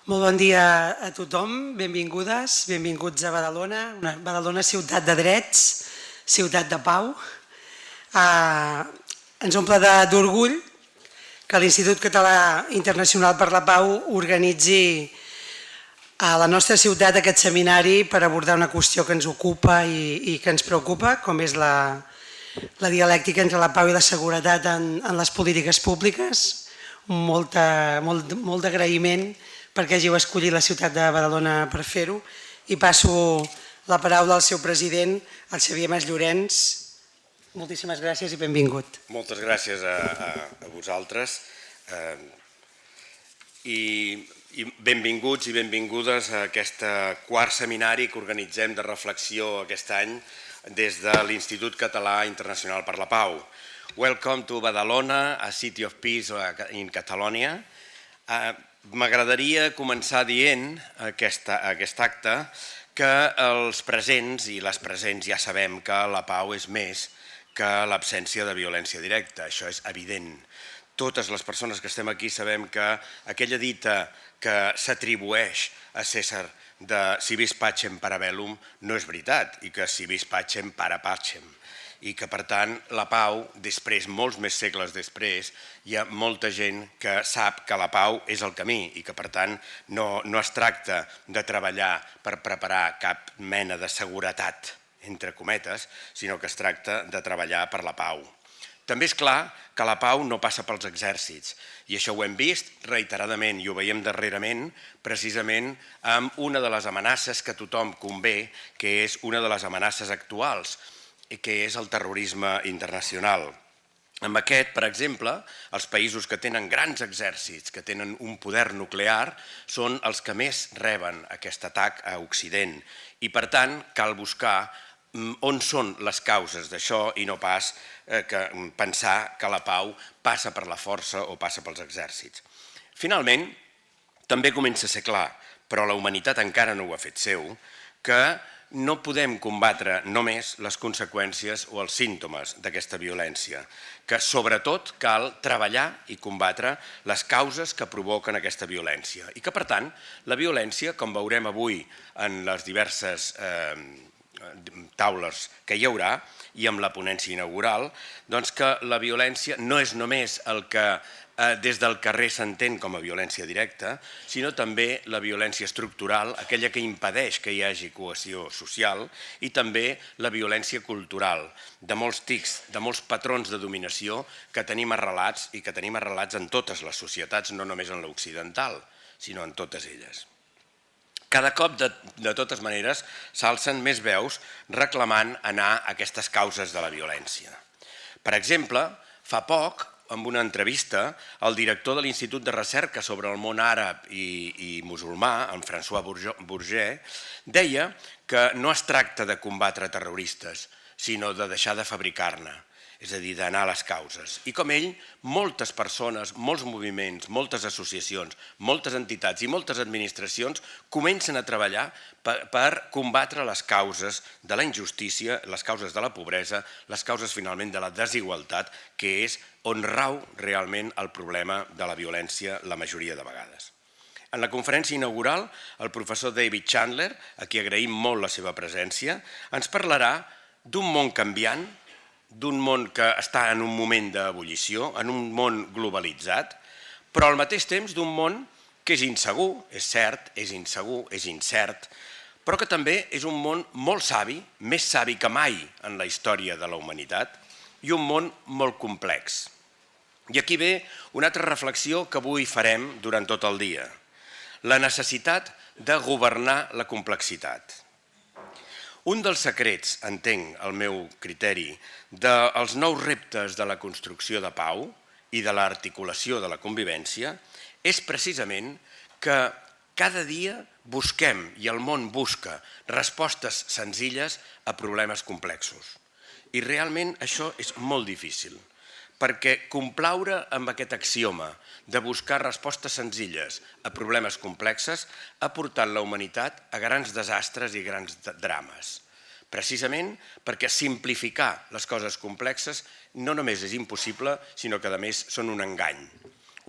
Molt bon dia a tothom, benvingudes, benvinguts a Badalona, Badalona ciutat de drets, ciutat de pau. Ens omple d'orgull que l'Institut Català Internacional per la Pau organitzi a la nostra ciutat aquest seminari per abordar una qüestió que ens ocupa i que ens preocupa, com és la dialèctica entre la pau i la seguretat en les polítiques públiques. Molt d'agraïment perquè hàgiu escollit la ciutat de Badalona per fer-ho i passo la paraula al seu president, el Xavier Mas Llorenç. Moltíssimes gràcies i benvingut. Moltes gràcies a vosaltres i benvinguts i benvingudes a aquest quart seminari que organitzem de reflexió aquest any des de l'Institut Català Internacional per la Pau. Welcome to Badalona, a city of peace in Catalonia. M'agradaria començar dient aquest acte que els presents i les presents ja sabem que la pau és més que l'absència de violència directa, això és evident. Totes les persones que estem aquí sabem que aquella dita que s'atribueix a Cèsar de si vis pacem para bellum no és veritat i que si vis pacem para pacem. I que, per tant, la pau, després, molts més segles després, hi ha molta gent que sap que la pau és el camí i que, per tant, no es tracta de treballar per preparar cap mena de seguretat, entre cometes, sinó que es tracta de treballar per la pau. També és clar que la pau no passa pels exèrcits, i això ho hem vist reiteradament i ho veiem darrerament precisament amb una de les amenaces que tothom convé, que és una de les amenaces actuals, que és el terrorisme internacional. Amb aquest, per exemple, els països que tenen grans exèrcits, que tenen un poder nuclear, són els que més reben aquest atac a Occident. I, per tant, cal buscar on són les causes d'això i no pas pensar que la pau passa per la força o passa pels exèrcits. Finalment, també comença a ser clar, però la humanitat encara no ho ha fet seu, que no podem combatre només les conseqüències o els símptomes d'aquesta violència, que sobretot cal treballar i combatre les causes que provoquen aquesta violència i que, per tant, la violència, com veurem avui en les diverses taules que hi haurà i amb la ponència inaugural, doncs que la violència no és només el que des del carrer s'entén com a violència directa, sinó també la violència estructural, aquella que impedeix que hi hagi cohesió social, i també la violència cultural, de molts tics, de molts patrons de dominació que tenim arrelats i que tenim arrelats en totes les societats, no només en l'occidental, sinó en totes elles. Cada cop, de totes maneres, s'alcen més veus reclamant anar a aquestes causes de la violència. Per exemple, fa poc, en una entrevista, el director de l'Institut de Recerca sobre el món àrab i musulmà, en François Bourget, deia que no es tracta de combatre terroristes, sinó de deixar de fabricar-ne, és a dir, d'anar a les causes. I com ell, moltes persones, molts moviments, moltes associacions, moltes entitats i moltes administracions comencen a treballar per combatre les causes de la injustícia, les causes de la pobresa, les causes finalment de la desigualtat, que és on rau realment el problema de la violència la majoria de vegades. En la conferència inaugural, el professor David Chandler, a qui agraïm molt la seva presència, ens parlarà d'un món canviant, d'un món que està en un moment d'ebullició, en un món globalitzat, però al mateix temps d'un món que és insegur, és cert, és insegur, és incert, però que també és un món molt savi, més savi que mai en la història de la humanitat, i un món molt complex. I aquí ve una altra reflexió que avui farem durant tot el dia, la necessitat de governar la complexitat. Un dels secrets, entenc el meu criteri, dels nous reptes de la construcció de pau i de l'articulació de la convivència és precisament que cada dia busquem, i el món busca, respostes senzilles a problemes complexos. I realment això és molt difícil, perquè complaure amb aquest axioma de buscar respostes senzilles a problemes complexes ha portat la humanitat a grans desastres i grans drames. Precisament perquè simplificar les coses complexes no només és impossible, sinó que a més són un engany.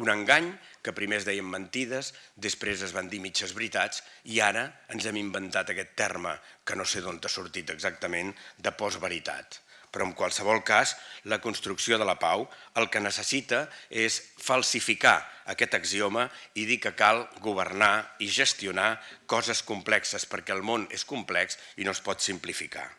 Un engany que primer es deien mentides, després es van dir mitges veritats i ara ens hem inventat aquest terme, que no sé d'on ha sortit exactament, de postveritat. Però en qualsevol cas, la construcció de la pau el que necessita és falsificar aquest axioma i dir que cal governar i gestionar coses complexes, perquè el món és complex i no es pot simplificar.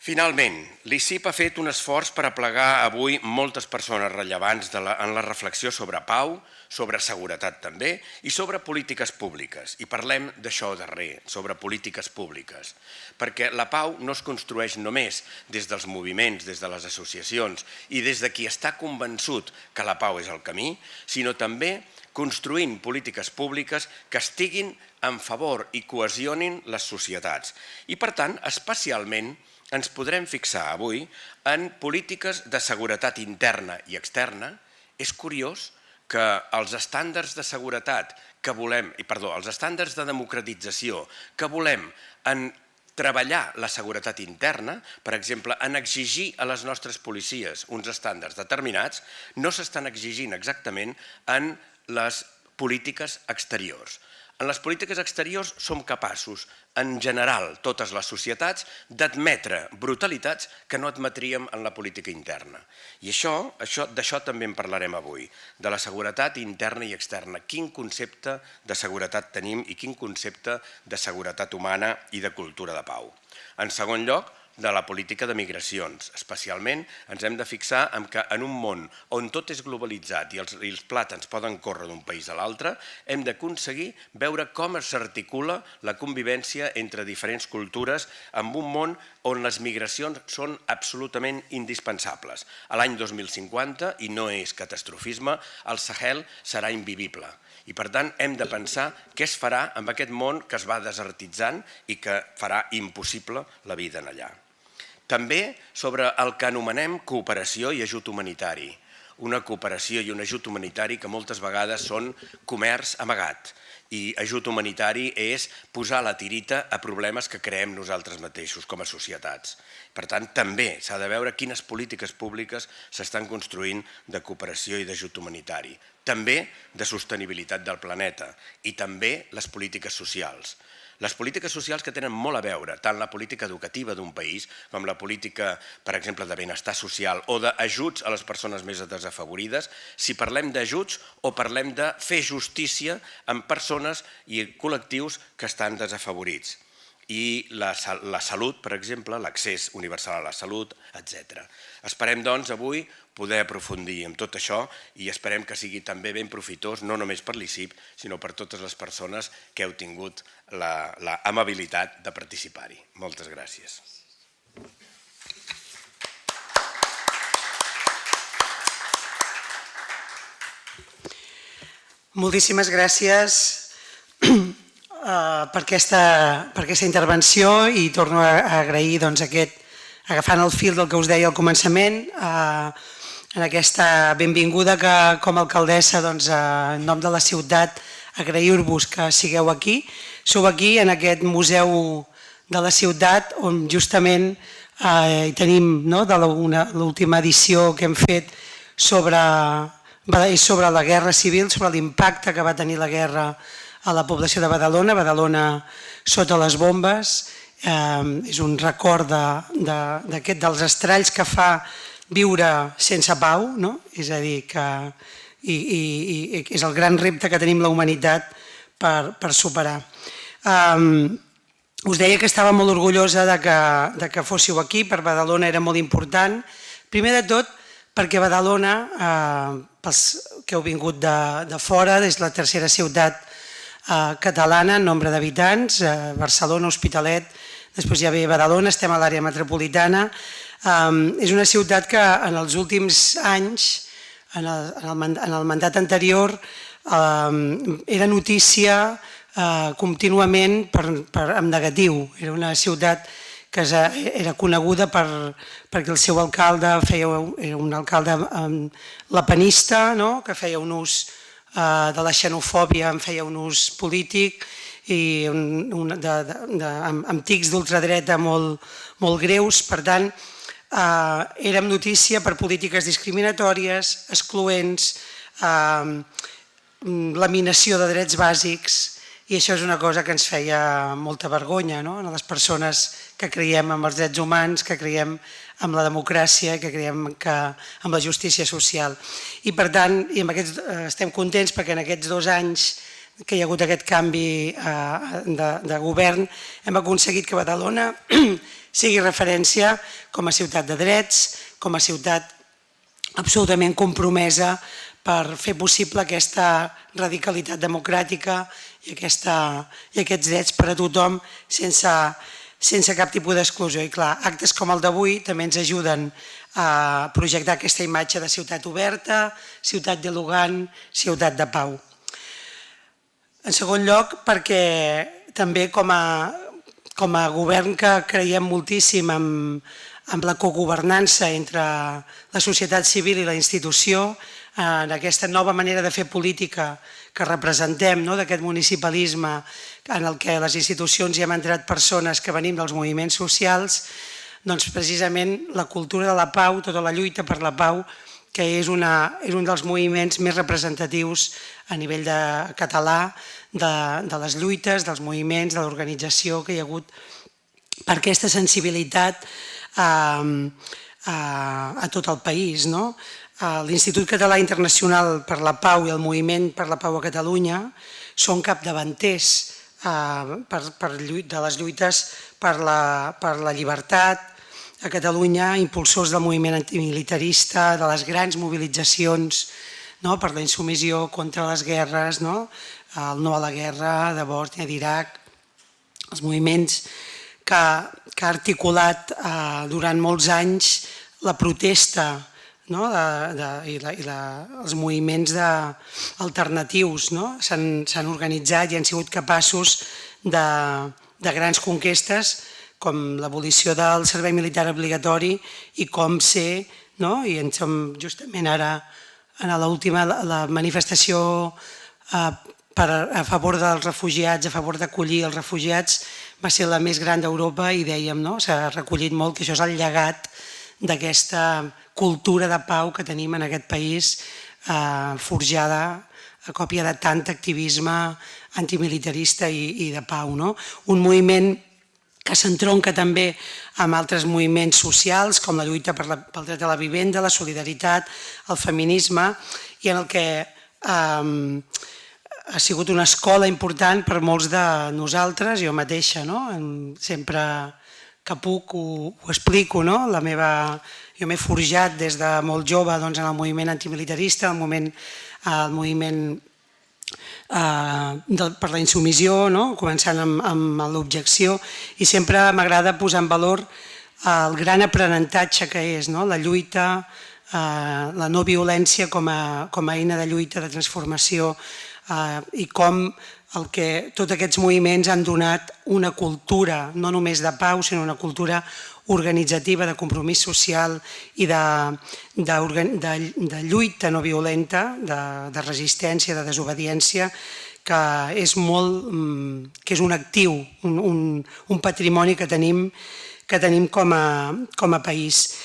Finalment, l'ICIP ha fet un esforç per aplegar avui moltes persones rellevants en la reflexió sobre pau, sobre seguretat també, i sobre polítiques públiques. I parlem d'això darrer, sobre polítiques públiques, perquè la pau no es construeix només des dels moviments, des de les associacions i des de qui està convençut que la pau és el camí, sinó també construint polítiques públiques que estiguin en favor i cohesionin les societats. I per tant, especialment, ens podrem fixar avui en polítiques de seguretat interna i externa. És curiós que els estàndards de seguretat que volem, els estàndards de democratització que volem en treballar la seguretat interna, per exemple, en exigir a les nostres policies uns estàndards determinats, no s'estan exigint exactament en les polítiques exteriors. En les polítiques exteriors som capaços, en general, totes les societats, d'admetre brutalitats que no admetríem en la política interna. I d'això també en parlarem avui, de la seguretat interna i externa. Quin concepte de seguretat tenim i quin concepte de seguretat humana i de cultura de pau. En segon lloc, de la política de migracions. Especialment ens hem de fixar en que en un món on tot és globalitzat i els plàtans poden córrer d'un país a l'altre, hem d'aconseguir veure com s'articula la convivència entre diferents cultures en un món on les migracions són absolutament indispensables. A l'any 2050, i no és catastrofisme, el Sahel serà invivible. I per tant hem de pensar què es farà amb aquest món que es va desertitzant i que farà impossible la vida en allà. També sobre el que anomenem cooperació i ajut humanitari. Una cooperació i un ajut humanitari que moltes vegades són comerç amagat. I ajut humanitari és posar la tirita a problemes que creem nosaltres mateixos com a societats. Per tant, també s'ha de veure quines polítiques públiques s'estan construint de cooperació i d'ajut humanitari. També de sostenibilitat del planeta i també les polítiques socials. Les polítiques socials que tenen molt a veure, tant la política educativa d'un país com la política, per exemple, de benestar social o d'ajuts a les persones més desafavorides, si parlem d'ajuts o parlem de fer justícia amb persones i col·lectius que estan desafavorits. I la salut, per exemple, l'accés universal a la salut, etc. Esperem, doncs, avui poder aprofundir en tot això i esperem que sigui també ben profitós, no només per l'ICIP, sinó per totes les persones que heu tingut l'amabilitat de participar-hi. Moltes gràcies. Moltíssimes gràcies per aquesta intervenció i torno a agrair agafant el fil del que us deia al començament, en aquesta benvinguda que com a alcaldessa en nom de la ciutat agrair-vos que sigueu aquí. Sou aquí en aquest museu de la ciutat on justament hi tenim l'última edició que hem fet sobre la guerra civil, sobre l'impacte que va tenir la guerra a la població de Badalona, Badalona sota les bombes. És un record dels estralls que fa viure sense pau, és a dir, que és el gran repte que tenim la humanitat per superar. Us deia que estava molt orgullosa de que fóssiu aquí, per Badalona era molt important. Primer de tot perquè Badalona, pels que heu vingut de fora, és la tercera ciutat catalana en nombre d'habitants, Barcelona, Hospitalet, després ja ve Badalona, estem a l'àrea metropolitana. És una ciutat que en els últims anys, en el mandat anterior, era notícia contínuament en negatiu. Era una ciutat que era coneguda perquè el seu alcalde era un alcalde lepenista, que feia un ús de la xenofòbia, en feia un ús polític i amb tics d'ultradreta molt greus. Per tant, érem notícia per polítiques discriminatòries, excloents, laminació de drets bàsics, i això és una cosa que ens feia molta vergonya, a les persones que creiem en els drets humans, que creiem en la democràcia, que creiem en la justícia social. I per tant, estem contents perquè en aquests 2 anys que hi ha hagut aquest canvi de govern hem aconseguit que Badalona sigui referència com a ciutat de drets, com a ciutat absolutament compromesa per fer possible aquesta radicalitat democràtica i aquests drets per a tothom sense cap tipus d'exclusió. I clar, actes com el d'avui també ens ajuden a projectar aquesta imatge de ciutat oberta, ciutat dialogant, ciutat de pau. En segon lloc, perquè també com a govern que creiem moltíssim en la cogovernança entre la societat civil i la institució, en aquesta nova manera de fer política que representem, d'aquest municipalisme en el que les institucions hi hem entrat persones que venim dels moviments socials, doncs precisament la cultura de la pau, tota la lluita per la pau, que és un dels moviments més representatius a nivell català de les lluites, dels moviments, de l'organització que hi ha hagut per aquesta sensibilitat a tot el país. L'Institut Català Internacional per la Pau i el Moviment per la Pau a Catalunya són capdavanters de les lluites per la llibertat a Catalunya, impulsors del moviment antimilitarista, de les grans mobilitzacions per la insubmissió contra les guerres, el no a la guerra de Bòsnia, d'Iraq, els moviments que ha articulat durant molts anys la protesta i els moviments alternatius s'han organitzat i han sigut capaços de grans conquestes com l'abolició del servei militar obligatori i com ser, i en som justament ara en l'última, la manifestació a favor dels refugiats, a favor d'acollir els refugiats, va ser la més gran d'Europa i dèiem, s'ha recollit molt, que això és el llegat d'aquesta cultura de pau que tenim en aquest país, forjada a còpia de tant activisme antimilitarista i de pau. Un moviment que s'entronca també amb altres moviments socials, com la lluita pel dret a la vivenda, la solidaritat, el feminisme, i en el que ha sigut una escola important per molts de nosaltres, jo mateixa, sempre que puc ho explico, jo m'he forjat des de molt jove en el moviment antimilitarista, el moviment per la insubmissió, començant amb l'objecció, i sempre m'agrada posar en valor el gran aprenentatge que és la lluita, la no violència com a eina de lluita, de transformació, i com tots aquests moviments han donat una cultura, no només de pau, sinó una cultura organitzativa, de compromís social i de lluita no violenta, de resistència, de desobediència, que és un actiu, un patrimoni que tenim com a país.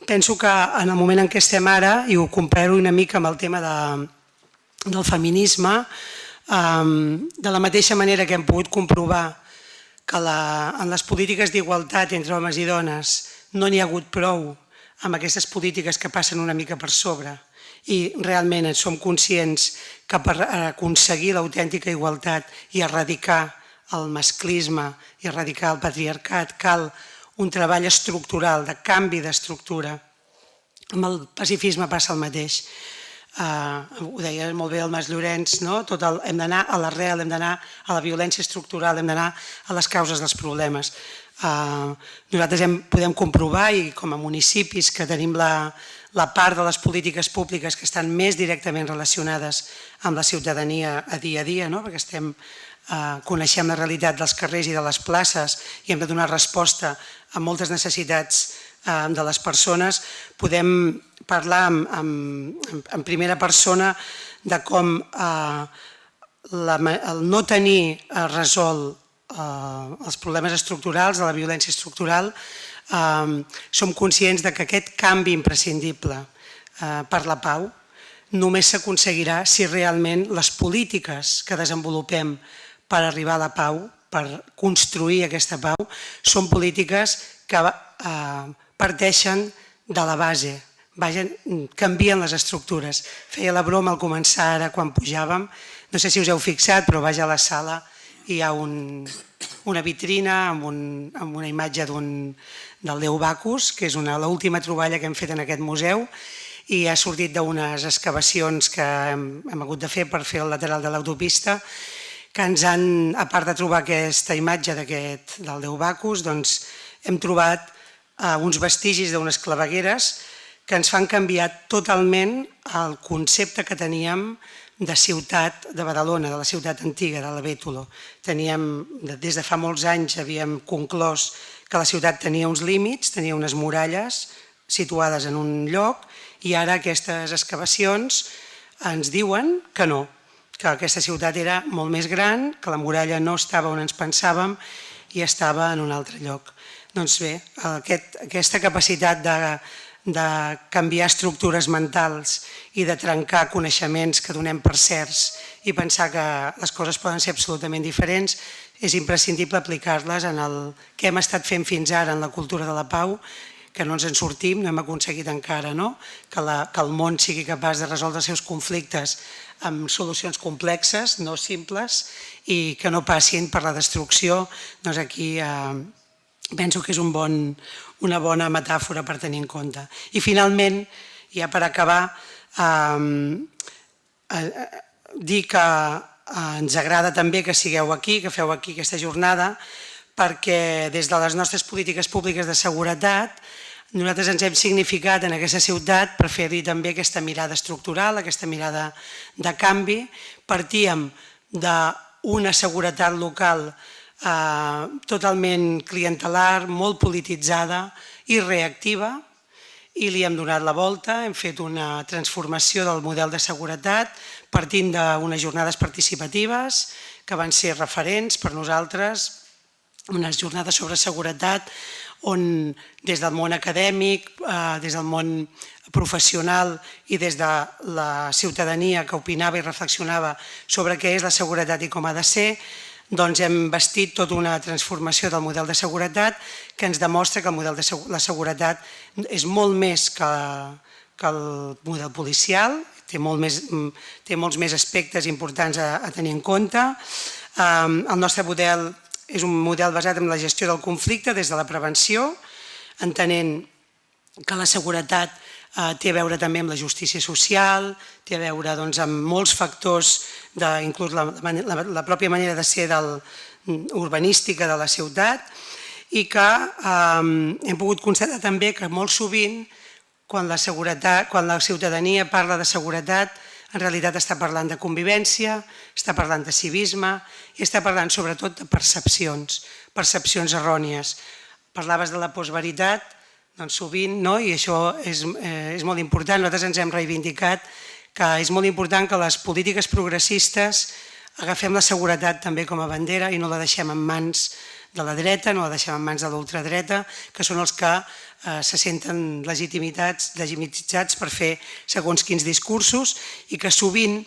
Penso que en el moment en què estem ara, i ho comparo una mica amb el tema del feminisme, de la mateixa manera que hem pogut comprovar que en les polítiques d'igualtat entre homes i dones no n'hi ha hagut prou amb aquestes polítiques que passen una mica per sobre i realment som conscients que per aconseguir l'autèntica igualtat i erradicar el masclisme i erradicar el patriarcat cal un treball estructural, de canvi d'estructura. Amb el pacifisme passa el mateix. Ho deia molt bé el Mas Llorenç, hem d'anar a l'arrel, hem d'anar a la violència estructural, hem d'anar a les causes dels problemes. Nosaltres podem comprovar, i com a municipis que tenim la part de les polítiques públiques que estan més directament relacionades amb la ciutadania a dia, perquè coneixem la realitat dels carrers i de les places i hem de donar resposta a moltes necessitats de les persones, podem parlar en primera persona de com el no tenir resolt els problemes estructurals, de la violència estructural, som conscients que aquest canvi imprescindible per la pau només s'aconseguirà si realment les polítiques que desenvolupem per arribar a la pau, per construir aquesta pau, són polítiques que parteixen de la base, canvien les estructures. Feia la broma al començar ara quan pujàvem, no sé si us heu fixat, però vaja a la sala hi ha una vitrina amb una imatge del déu Bacus, que és l'última troballa que hem fet en aquest museu, i ha sortit d'unes excavacions que hem hagut de fer per fer el lateral de l'autopista, que ens han, a part de trobar aquesta imatge del déu Bacus, doncs hem trobat uns vestigis d'unes clavegueres que ens fan canviar totalment el concepte que teníem de ciutat de Badalona, de la ciutat antiga, de la Bétolo. Des de fa molts anys havíem conclòs que la ciutat tenia uns límits, tenia unes muralles situades en un lloc, i ara aquestes excavacions ens diuen que no, que aquesta ciutat era molt més gran, que la muralla no estava on ens pensàvem i estava en un altre lloc. Doncs bé, aquesta capacitat de canviar estructures mentals i de trencar coneixements que donem per certs i pensar que les coses poden ser absolutament diferents, és imprescindible aplicar-les en el que hem estat fent fins ara en la cultura de la pau, que no ens en sortim, no hem aconseguit encara que el món sigui capaç de resoldre els seus conflictes amb solucions complexes, no simples, i que no passin per la destrucció. Doncs aquí penso que és una bona metàfora per tenir en compte. I finalment, ja per acabar, dir que ens agrada també que sigueu aquí, que feu aquí aquesta jornada, perquè des de les nostres polítiques públiques de seguretat nosaltres ens hem significat en aquesta ciutat per fer-hi també aquesta mirada estructural, aquesta mirada de canvi. Partíem d'una seguretat local totalment clientelar, molt polititzada i reactiva, i li hem donat la volta, hem fet una transformació del model de seguretat partint d'unes jornades participatives que van ser referents per nosaltres, unes jornades sobre seguretat on des del món acadèmic, des del món professional i des de la ciutadania que opinava i reflexionava sobre què és la seguretat i com ha de ser, doncs hem bastit tota una transformació del model de seguretat que ens demostra que el model de la seguretat és molt més que el model policial, té molts més aspectes importants a tenir en compte. El nostre model és un model basat en la gestió del conflicte des de la prevenció, entenent que la seguretat té a veure també amb la justícia social, té a veure amb molts factors, inclús la pròpia manera de ser urbanística de la ciutat, i que hem pogut constatar també que molt sovint quan la ciutadania parla de seguretat en realitat està parlant de convivència, està parlant de civisme i està parlant sobretot de percepcions errònies. Parlaves de la postveritat, doncs sovint, i això és molt important, nosaltres ens hem reivindicat que és molt important que les polítiques progressistes agafem la seguretat també com a bandera i no la deixem en mans de la dreta, no la deixem en mans de l'ultradreta, que són els que se senten legitimitzats per fer segons quins discursos i que sovint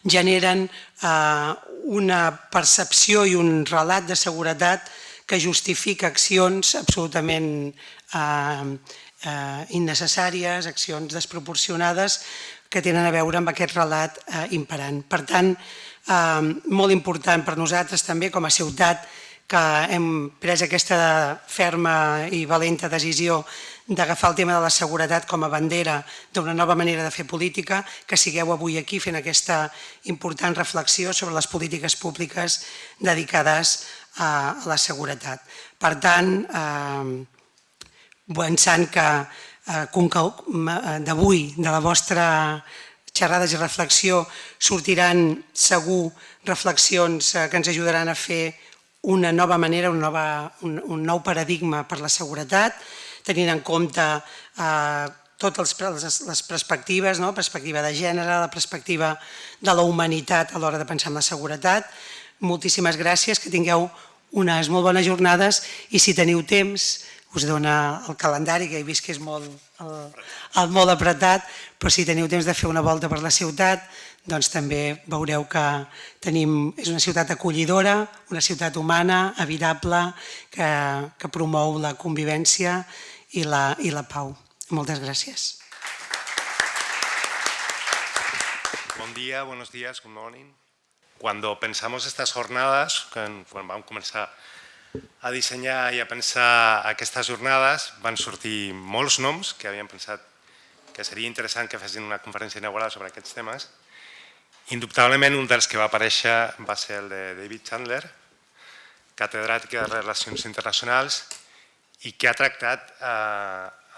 generen una percepció i un relat de seguretat que justifica accions absolutament innecessàries, accions desproporcionades que tenen a veure amb aquest relat imperant. Per tant, molt important per nosaltres també com a ciutat que hem pres aquesta ferma i valenta decisió d'agafar el tema de la seguretat com a bandera d'una nova manera de fer política, que sigueu avui aquí fent aquesta important reflexió sobre les polítiques públiques dedicades a la seguretat. Per tant, pensant que d'avui, de la vostra xerrades i reflexió, sortiran segur reflexions que ens ajudaran a fer una nova manera, un nou paradigma per la seguretat, tenint en compte totes les perspectives, la perspectiva de gènere, la perspectiva de la humanitat a l'hora de pensar en la seguretat. Moltíssimes gràcies, que tingueu unes molt bones jornades i si teniu temps, us dona el calendari, que he vist que és molt molt apretat, però si teniu temps de fer una volta per la ciutat, doncs també veureu que és una ciutat acollidora, una ciutat humana, habitable, que promou la convivència i la pau. Moltes gràcies. Buen día, buenos días, good morning. Cuando pensamos estas jornadas, quan vam començar a dissenyar i a pensar aquestes jornades, van sortir molts noms que havíem pensat que seria interessant que fessin una conferència inaugural sobre aquests temes. Indubtablement, un dels que va aparèixer va ser el de David Chandler, catedràtic de Relacions Internacionals, i que ha tractat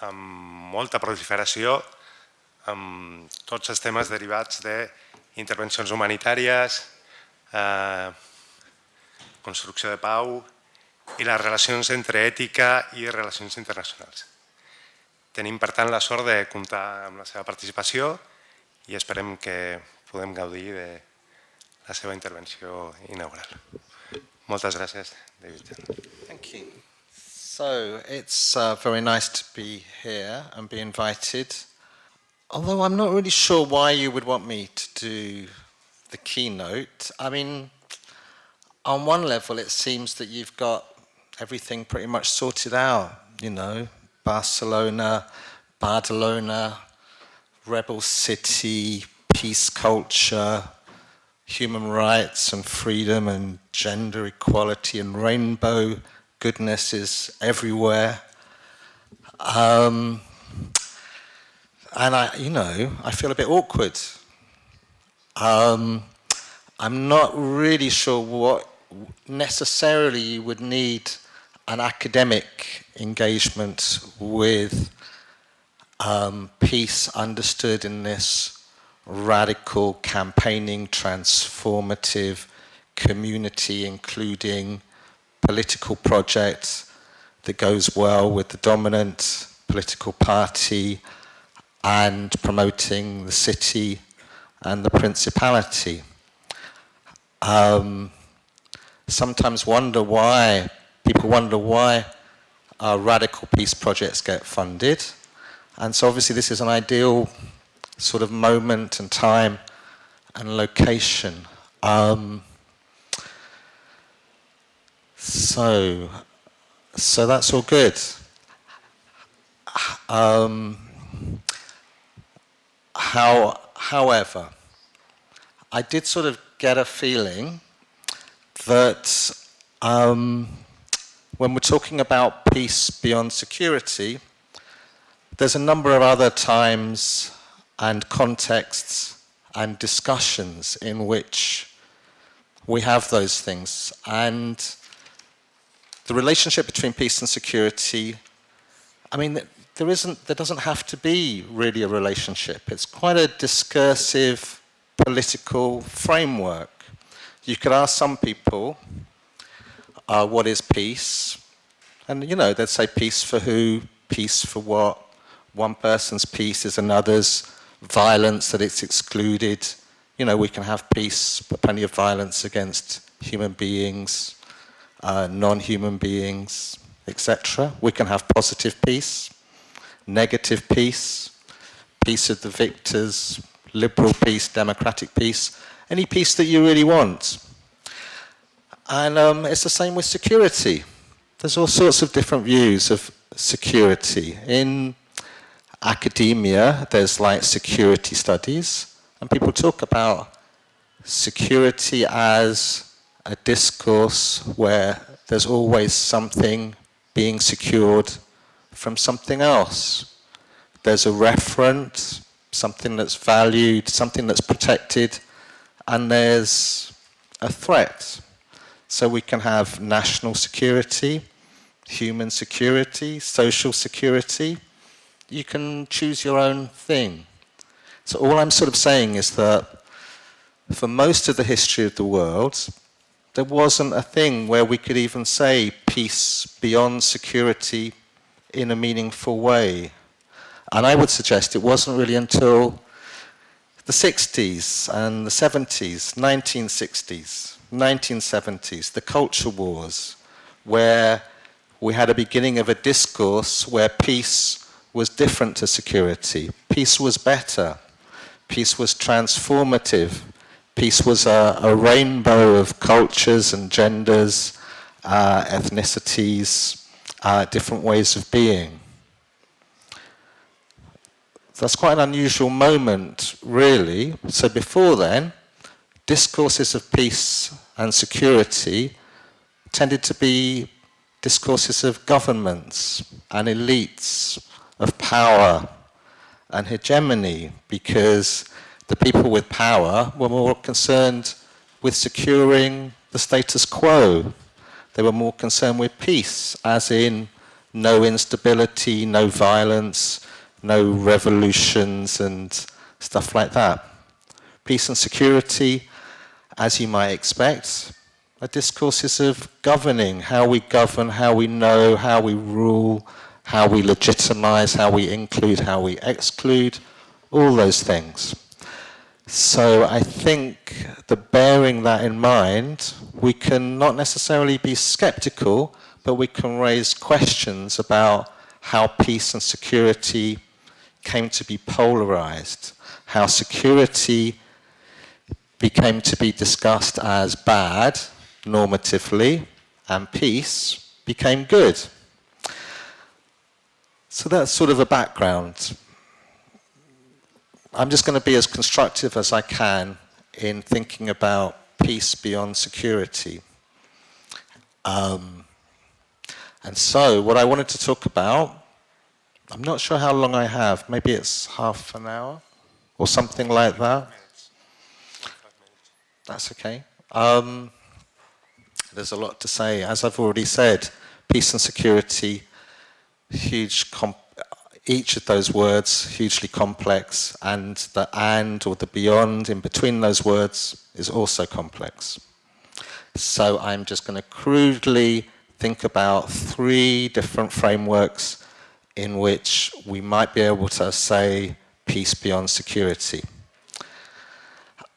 amb molta proliferació amb tots els temes derivats d'intervencions humanitàries, construcció de pau i les relacions entre ètica i relacions internacionals. Tenim, per tant, la sort de comptar amb la seva participació i esperem que podem gaudir de la seva intervenció inaugural. Moltes gràcies, David. Thank you. So it's very nice to be here and be invited. Although I'm not really sure why you would want me to do the keynote. I mean, on one level, it seems that you've got everything pretty much sorted out, you know, Badalona, rebel city, peace culture, human rights and freedom and gender equality and rainbow goodness is everywhere. And I feel a bit awkward. I'm not really sure what necessarily you would need an academic engagement with peace understood in this radical, campaigning, transformative, community including political project that goes well with the dominant political party and promoting the city and the principality. Sometimes people wonder why radical peace projects get funded. And so obviously this is an ideal sort of moment and time and location. So that's all good. However, I did sort of get a feeling that when we're talking about peace beyond security, there's a number of other times and contexts and discussions in which we have those things. And the relationship between peace and security, I mean, there doesn't have to be really a relationship. It's quite a discursive political framework. You could ask some people, what is peace? And, they'd say peace for who, peace for what. One person's peace is another's violence that it's excluded. We can have peace, but plenty of violence against human beings, non-human beings, etc. We can have positive peace, negative peace, peace of the victors, liberal peace, democratic peace, any peace that you really want. And it's the same with security. There's all sorts of different views of security. In academia, there's like security studies, and people talk about security as a discourse where there's always something being secured from something else. There's a referent, something that's valued, something that's protected, and there's a threat. So we can have national security, human security, social security. You can choose your own thing. So all I'm sort of saying is that for most of the history of the world, there wasn't a thing where we could even say peace beyond security in a meaningful way. And I would suggest it wasn't really until the 60s and the 70s, 1960s, 1970s, the culture wars, where we had a beginning of a discourse where peace was different to security. Peace was better. Peace was transformative. Peace was a rainbow of cultures and genders, ethnicities, different ways of being. That's quite an unusual moment, really. So before then, discourses of peace and security tended to be discourses of governments and elites, of power and hegemony, because the people with power were more concerned with securing the status quo. They were more concerned with peace, as in no instability, no violence, no revolutions and stuff like that. Peace and security, as you might expect, are discourses of governing, how we govern, how we know, how we rule, how we legitimize, how we include, how we exclude, all those things. So I think that bearing that in mind, we can not necessarily be skeptical, but we can raise questions about how peace and security came to be polarized, how security became to be discussed as bad, normatively, and peace became good. So that's sort of a background. I'm just going to be as constructive as I can in thinking about peace beyond security. And so what I wanted to talk about, I'm not sure how long I have, maybe it's half an hour or something like that. That's okay. There's a lot to say. As I've already said, peace and security, each of those words hugely complex, and the and or the beyond in between those words is also complex. So I'm just going to crudely think about 3 different frameworks in which we might be able to say peace beyond security.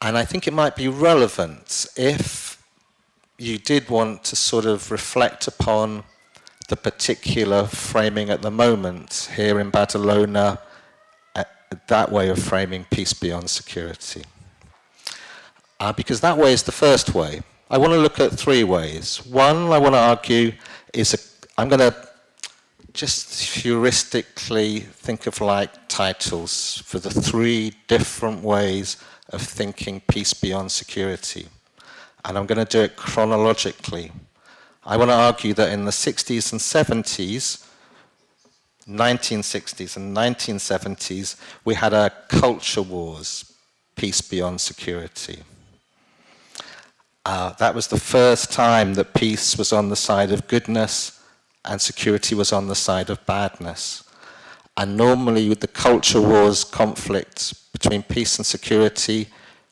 And I think it might be relevant if you did want to sort of reflect upon the particular framing at the moment here in Badalona, that way of framing peace beyond security. Because that way is the first way. I want to look at 3 ways. One, I want to argue, I'm going to just heuristically think of like titles for the 3 different ways of thinking peace beyond security. And I'm going to do it chronologically. I want to argue that in the 60s and 70s, 1960s and 1970s, we had a culture wars, peace beyond security. That was the first time that peace was on the side of goodness and security was on the side of badness. And normally with the culture wars conflict between peace and security,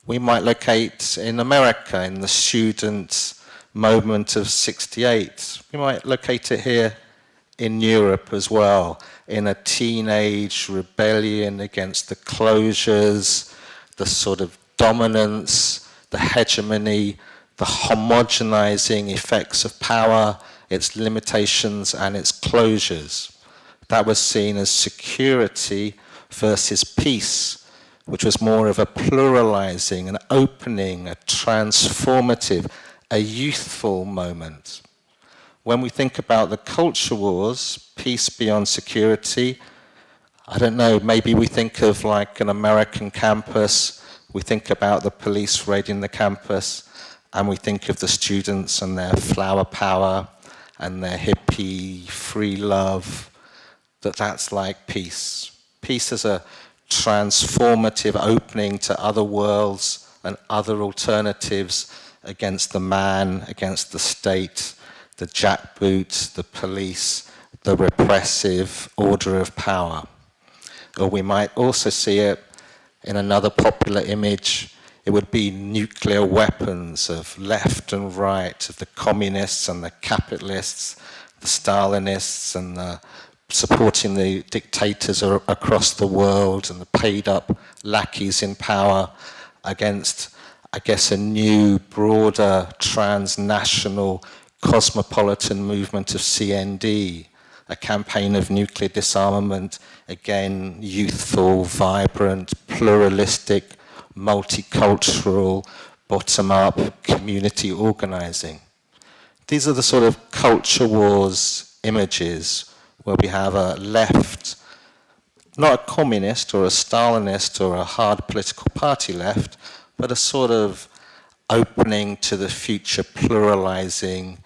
we might locate in America, in the student moment of 68. We might locate it here in Europe as well, in a teenage rebellion against the closures, the sort of dominance, the hegemony, the homogenizing effects of power, its limitations and its closures. That was seen as security versus peace, which was more of a pluralizing, an opening, a transformative, a youthful moment. When we think about the culture wars, peace beyond security, I don't know, maybe we think of like an American campus, we think about the police raiding the campus, and we think of the students and their flower power and their hippie free love, that's like peace. Peace is a transformative opening to other worlds and other alternatives against the man, against the state, the jackboot, the police, the repressive order of power. Or we might also see it in another popular image. It would be nuclear weapons of left and right, of the communists and the capitalists, the Stalinists and the supporting the dictators across the world and the paid up lackeys in power against, I guess, a new, broader, transnational, cosmopolitan movement of CND, a campaign of nuclear disarmament, again, youthful, vibrant, pluralistic, multicultural, bottom-up community organizing. These are the sort of culture wars images where we have a left, not a communist or a Stalinist or a hard political party left, but a sort of opening to the future, pluralizing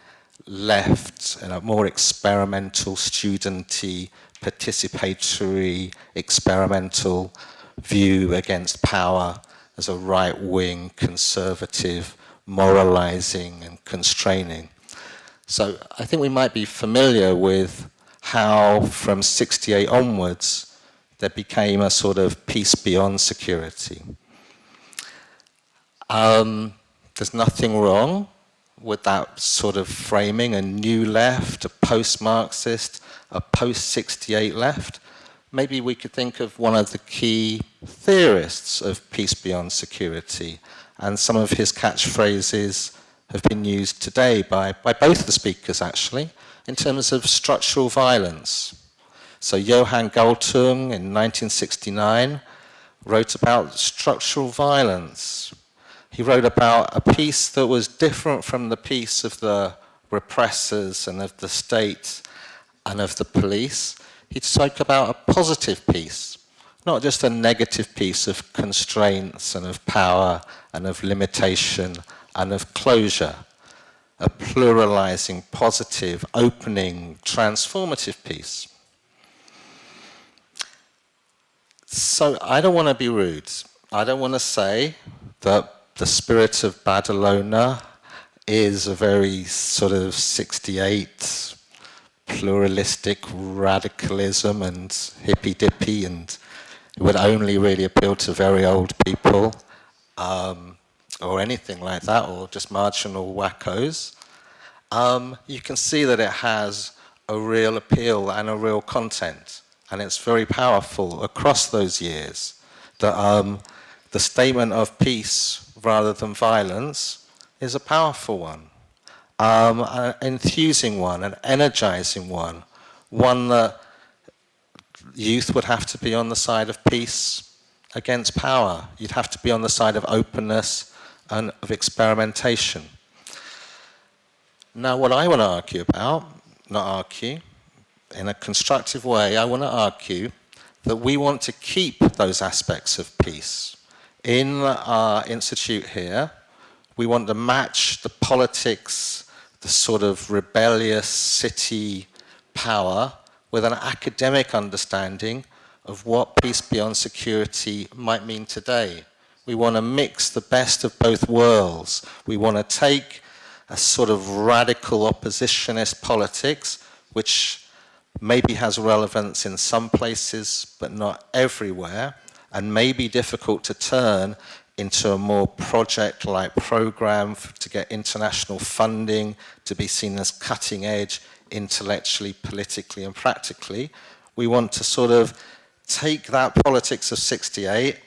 left, and a more experimental, studenty, participatory, experimental view against power as a right-wing, conservative, moralizing and constraining. So I think we might be familiar with how from 68 onwards there became a sort of peace beyond security. There's nothing wrong with that sort of framing, a new left, a post-Marxist, a post-68 left. Maybe we could think of one of the key theorists of peace beyond security, and some of his catchphrases have been used today by both the speakers actually, in terms of structural violence. So Johann Galtung in 1969 wrote about structural violence. He wrote about a peace that was different from the peace of the repressors and of the state and of the police. He spoke about a positive peace, not just a negative peace of constraints and of power and of limitation and of closure. A pluralizing, positive, opening, transformative peace. So I don't want to be rude. I don't want to say that the spirit of Badalona is a very sort of 68 pluralistic radicalism and hippy-dippy, and it would only really appeal to very old people, or anything like that, or just marginal wackos. You can see that it has a real appeal and a real content, and it's very powerful across those years. The statement of peace rather than violence is a powerful one, an enthusing one, an energizing one that youth would have to be on the side of peace against power. You'd have to be on the side of openness and of experimentation. Now, what I want to argue about, not argue, in a constructive way, I want to argue that we want to keep those aspects of peace. In our institute here, we want to match the politics, the sort of rebellious city power, with an academic understanding of what peace beyond security might mean today. We want to mix the best of both worlds. We want to take a sort of radical oppositionist politics, which maybe has relevance in some places, but not everywhere, and may be difficult to turn into a more project-like program to get international funding, to be seen as cutting edge, intellectually, politically, and practically. We want to sort of take that politics of 68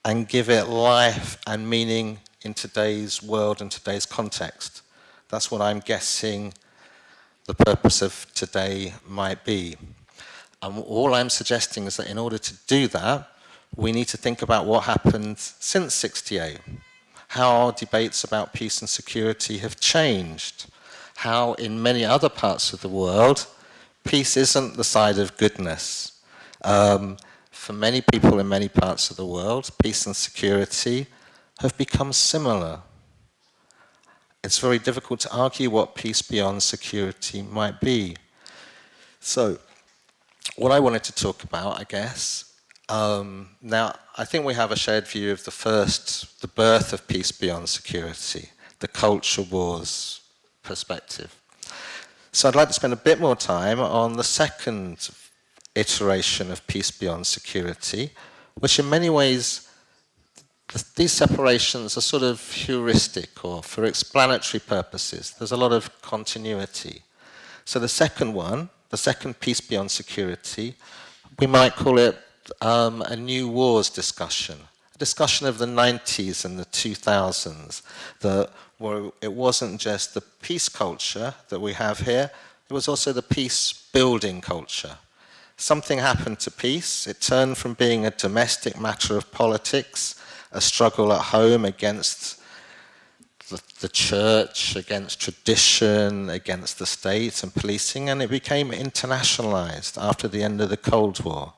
and give it life and meaning in today's world and today's context. That's what I'm guessing the purpose of today might be. And all I'm suggesting is that in order to do that, we need to think about what happened since 68, how our debates about peace and security have changed, how in many other parts of the world, peace isn't the side of goodness. For many people in many parts of the world, peace and security have become similar. It's very difficult to argue what peace beyond security might be. So, what I wanted to talk about, I guess, now I think we have a shared view of the birth of peace beyond security, the culture wars perspective. So I'd like to spend a bit more time on the second iteration of peace beyond security, which in many ways, these separations are sort of heuristic or for explanatory purposes. There's a lot of continuity. So the second one, the second peace beyond security, we might call it a new wars discussion, a discussion of the 90s and the 2000s, where it wasn't just the peace culture that we have here, it was also the peace-building culture. Something happened to peace. It turned from being a domestic matter of politics, a struggle at home against the church, against tradition, against the state and policing, and it became internationalized after the end of the Cold War.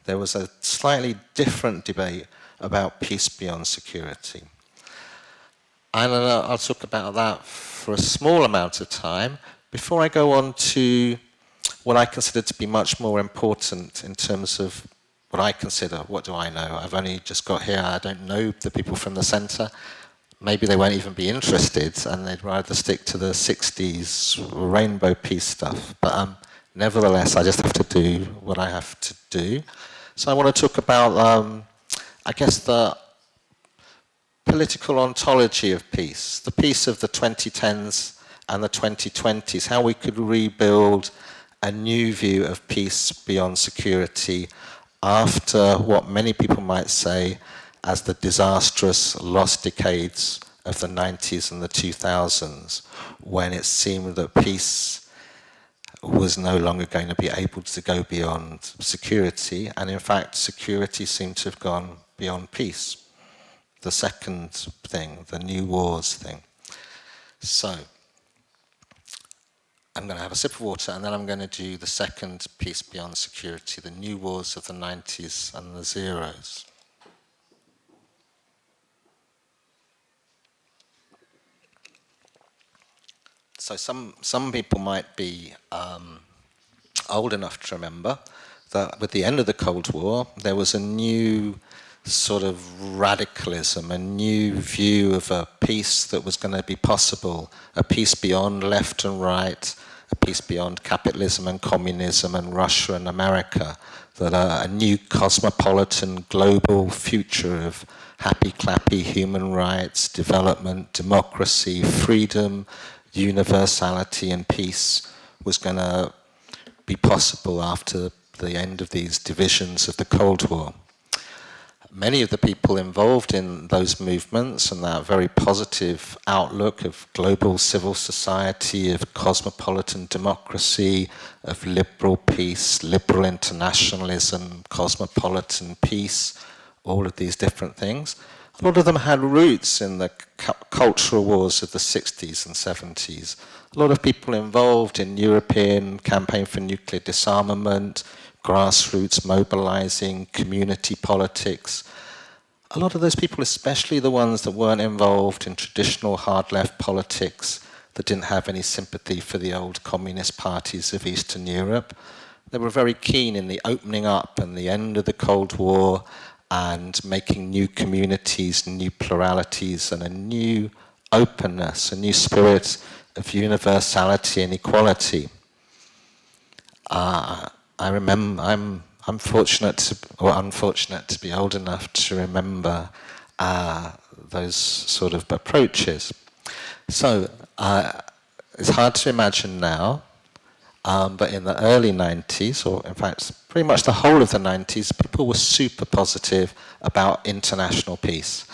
There was a slightly different debate about peace beyond security. And I'll talk about that for a small amount of time before I go on to what I consider to be much more important in terms of what I consider, what do I know? I've only just got here, I don't know the people from the centre. Maybe they won't even be interested and they'd rather stick to the 60s rainbow peace stuff. But nevertheless, I just have to do what I have to do. So I want to talk about, I guess, the political ontology of peace, the peace of the 2010s and the 2020s, how we could rebuild a new view of peace beyond security after what many people might say as the disastrous lost decades of the 90s and the 2000s, when it seemed that peace was no longer going to be able to go beyond security, and in fact security seemed to have gone beyond peace. The second thing, the new wars thing. So, I'm going to have a sip of water and then I'm going to do the second peace beyond security, the new wars of the 90s and the zeros. So some people might be old enough to remember that with the end of the Cold War, there was a new sort of radicalism, a new view of a peace that was going to be possible, a peace beyond left and right, a peace beyond capitalism and communism and Russia and America, that a new cosmopolitan global future of happy clappy human rights, development, democracy, freedom, universality and peace was going to be possible after the end of these divisions of the Cold War. Many of the people involved in those movements and that very positive outlook of global civil society, of cosmopolitan democracy, of liberal peace, liberal internationalism, cosmopolitan peace, all of these different things, a lot of them had roots in the cultural wars of the 60s and 70s. A lot of people involved in European campaign for nuclear disarmament, grassroots mobilizing, community politics. A lot of those people, especially the ones that weren't involved in traditional hard left politics, that didn't have any sympathy for the old communist parties of Eastern Europe, they were very keen in the opening up and the end of the Cold War and making new communities, new pluralities, and a new openness, a new spirit of universality and equality. I remember, I'm fortunate or unfortunate to be old enough to remember those sort of approaches. So it's hard to imagine now, but in the early 90s, or in fact pretty much the whole of the 90s, people were super positive about international peace.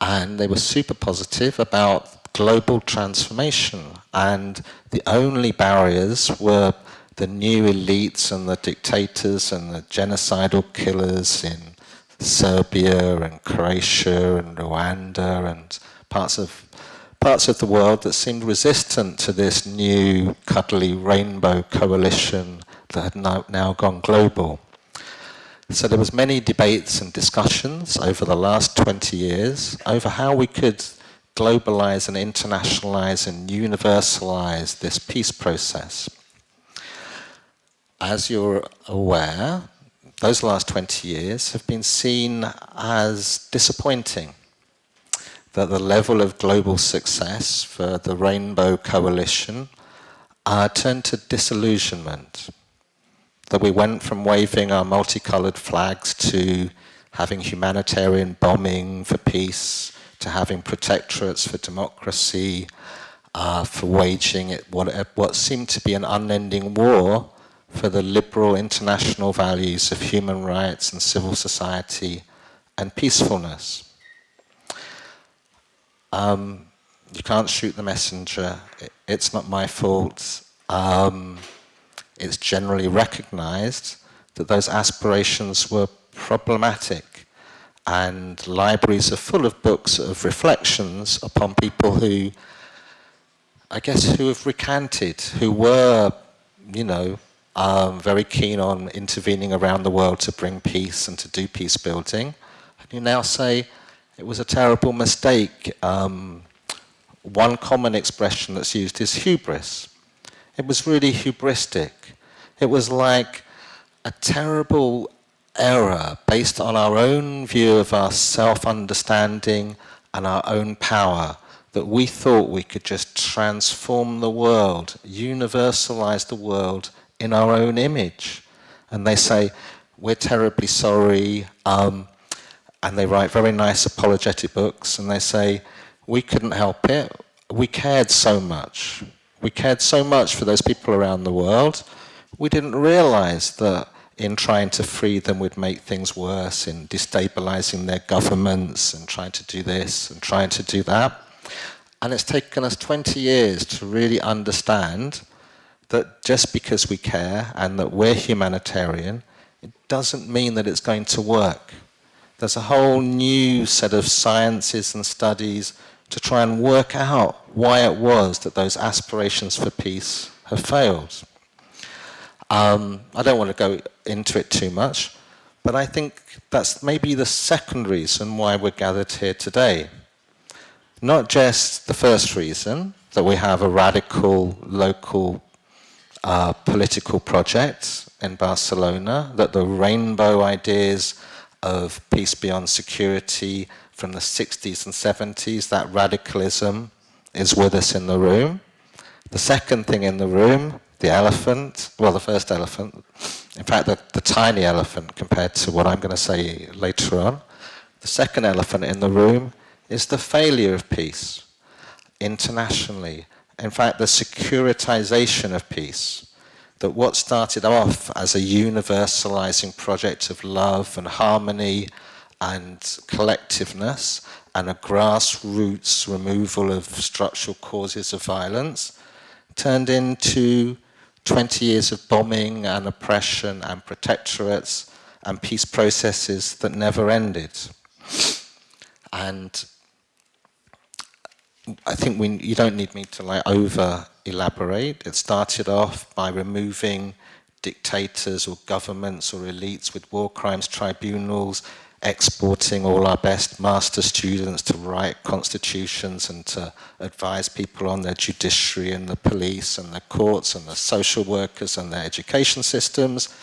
And they were super positive about global transformation. And the only barriers were the new elites and the dictators and the genocidal killers in Serbia and Croatia and Rwanda and parts of the world that seemed resistant to this new cuddly rainbow coalition that had now gone global. So there was many debates and discussions over the last 20 years over how we could globalize and internationalize and universalize this peace process. As you're aware, those last 20 years have been seen as disappointing. That the level of global success for the Rainbow Coalition turned to disillusionment. That we went from waving our multicolored flags to having humanitarian bombing for peace, to having protectorates for democracy, for waging what seemed to be an unending war for the liberal international values of human rights and civil society and peacefulness. You can't shoot the messenger. It's not my fault. it's generally recognized that those aspirations were problematic. And libraries are full of books of reflections upon people who, I guess, who have recanted, who were, you know, very keen on intervening around the world to bring peace and to do peace building. And you now say it was a terrible mistake. One common expression that's used is hubris. It was really hubristic. It was like a terrible error based on our own view of our self-understanding and our own power, that we thought we could just transform the world, universalize the world in our own image. And they say, we're terribly sorry, and they write very nice apologetic books, and they say, we couldn't help it, we cared so much. We cared so much for those people around the world, we didn't realize that in trying to free them would make things worse, in destabilizing their governments and trying to do this and trying to do that. And it's taken us 20 years to really understand that just because we care and that we're humanitarian, it doesn't mean that it's going to work. There's a whole new set of sciences and studies to try and work out why it was that those aspirations for peace have failed. I don't want to go into it too much, but I think that's maybe the second reason why we're gathered here today. Not just the first reason, that we have a radical local political project in Barcelona, that the rainbow ideas of peace beyond security from the 60s and 70s, that radicalism is with us in the room. The second thing in the room, the elephant, well, the first elephant, in fact, the tiny elephant compared to what I'm going to say later on. The second elephant in the room is the failure of peace internationally. In fact, the securitization of peace. That what started off as a universalizing project of love and harmony and collectiveness and a grassroots removal of structural causes of violence turned into 20 years of bombing and oppression and protectorates and peace processes that never ended. And I think you don't need me to over elaborate. It started off by removing dictators or governments or elites with war crimes tribunals, exporting all our best master students to write constitutions and to advise people on their judiciary and the police and the courts and the social workers and their education systems.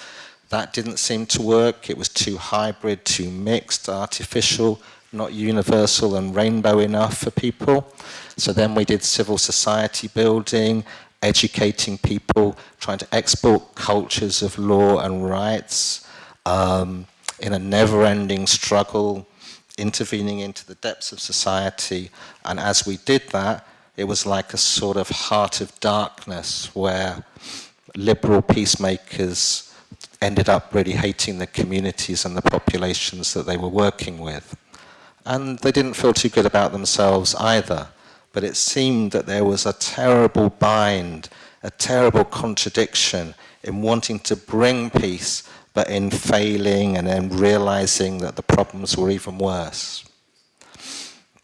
That didn't seem to work. It was too hybrid, too mixed, artificial, not universal and rainbow enough for people. So then we did civil society building, educating people, trying to export cultures of law and rights, in a never-ending struggle, intervening into the depths of society. And as we did that, it was like a sort of heart of darkness where liberal peacemakers ended up really hating the communities and the populations that they were working with. And they didn't feel too good about themselves either. But it seemed that there was a terrible bind, a terrible contradiction in wanting to bring peace, but in failing and then realizing that the problems were even worse.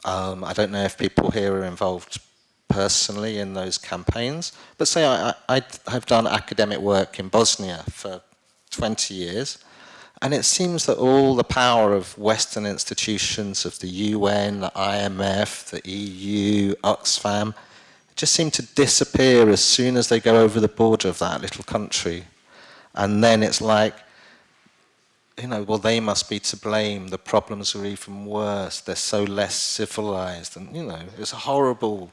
I don't know if people here are involved personally in those campaigns, but say I have done academic work in Bosnia for 20 years, and it seems that all the power of Western institutions, of the UN, the IMF, the EU, Oxfam, just seem to disappear as soon as they go over the border of that little country. And then it's like, well, they must be to blame. The problems are even worse. They're so less civilized. And, it's a horrible,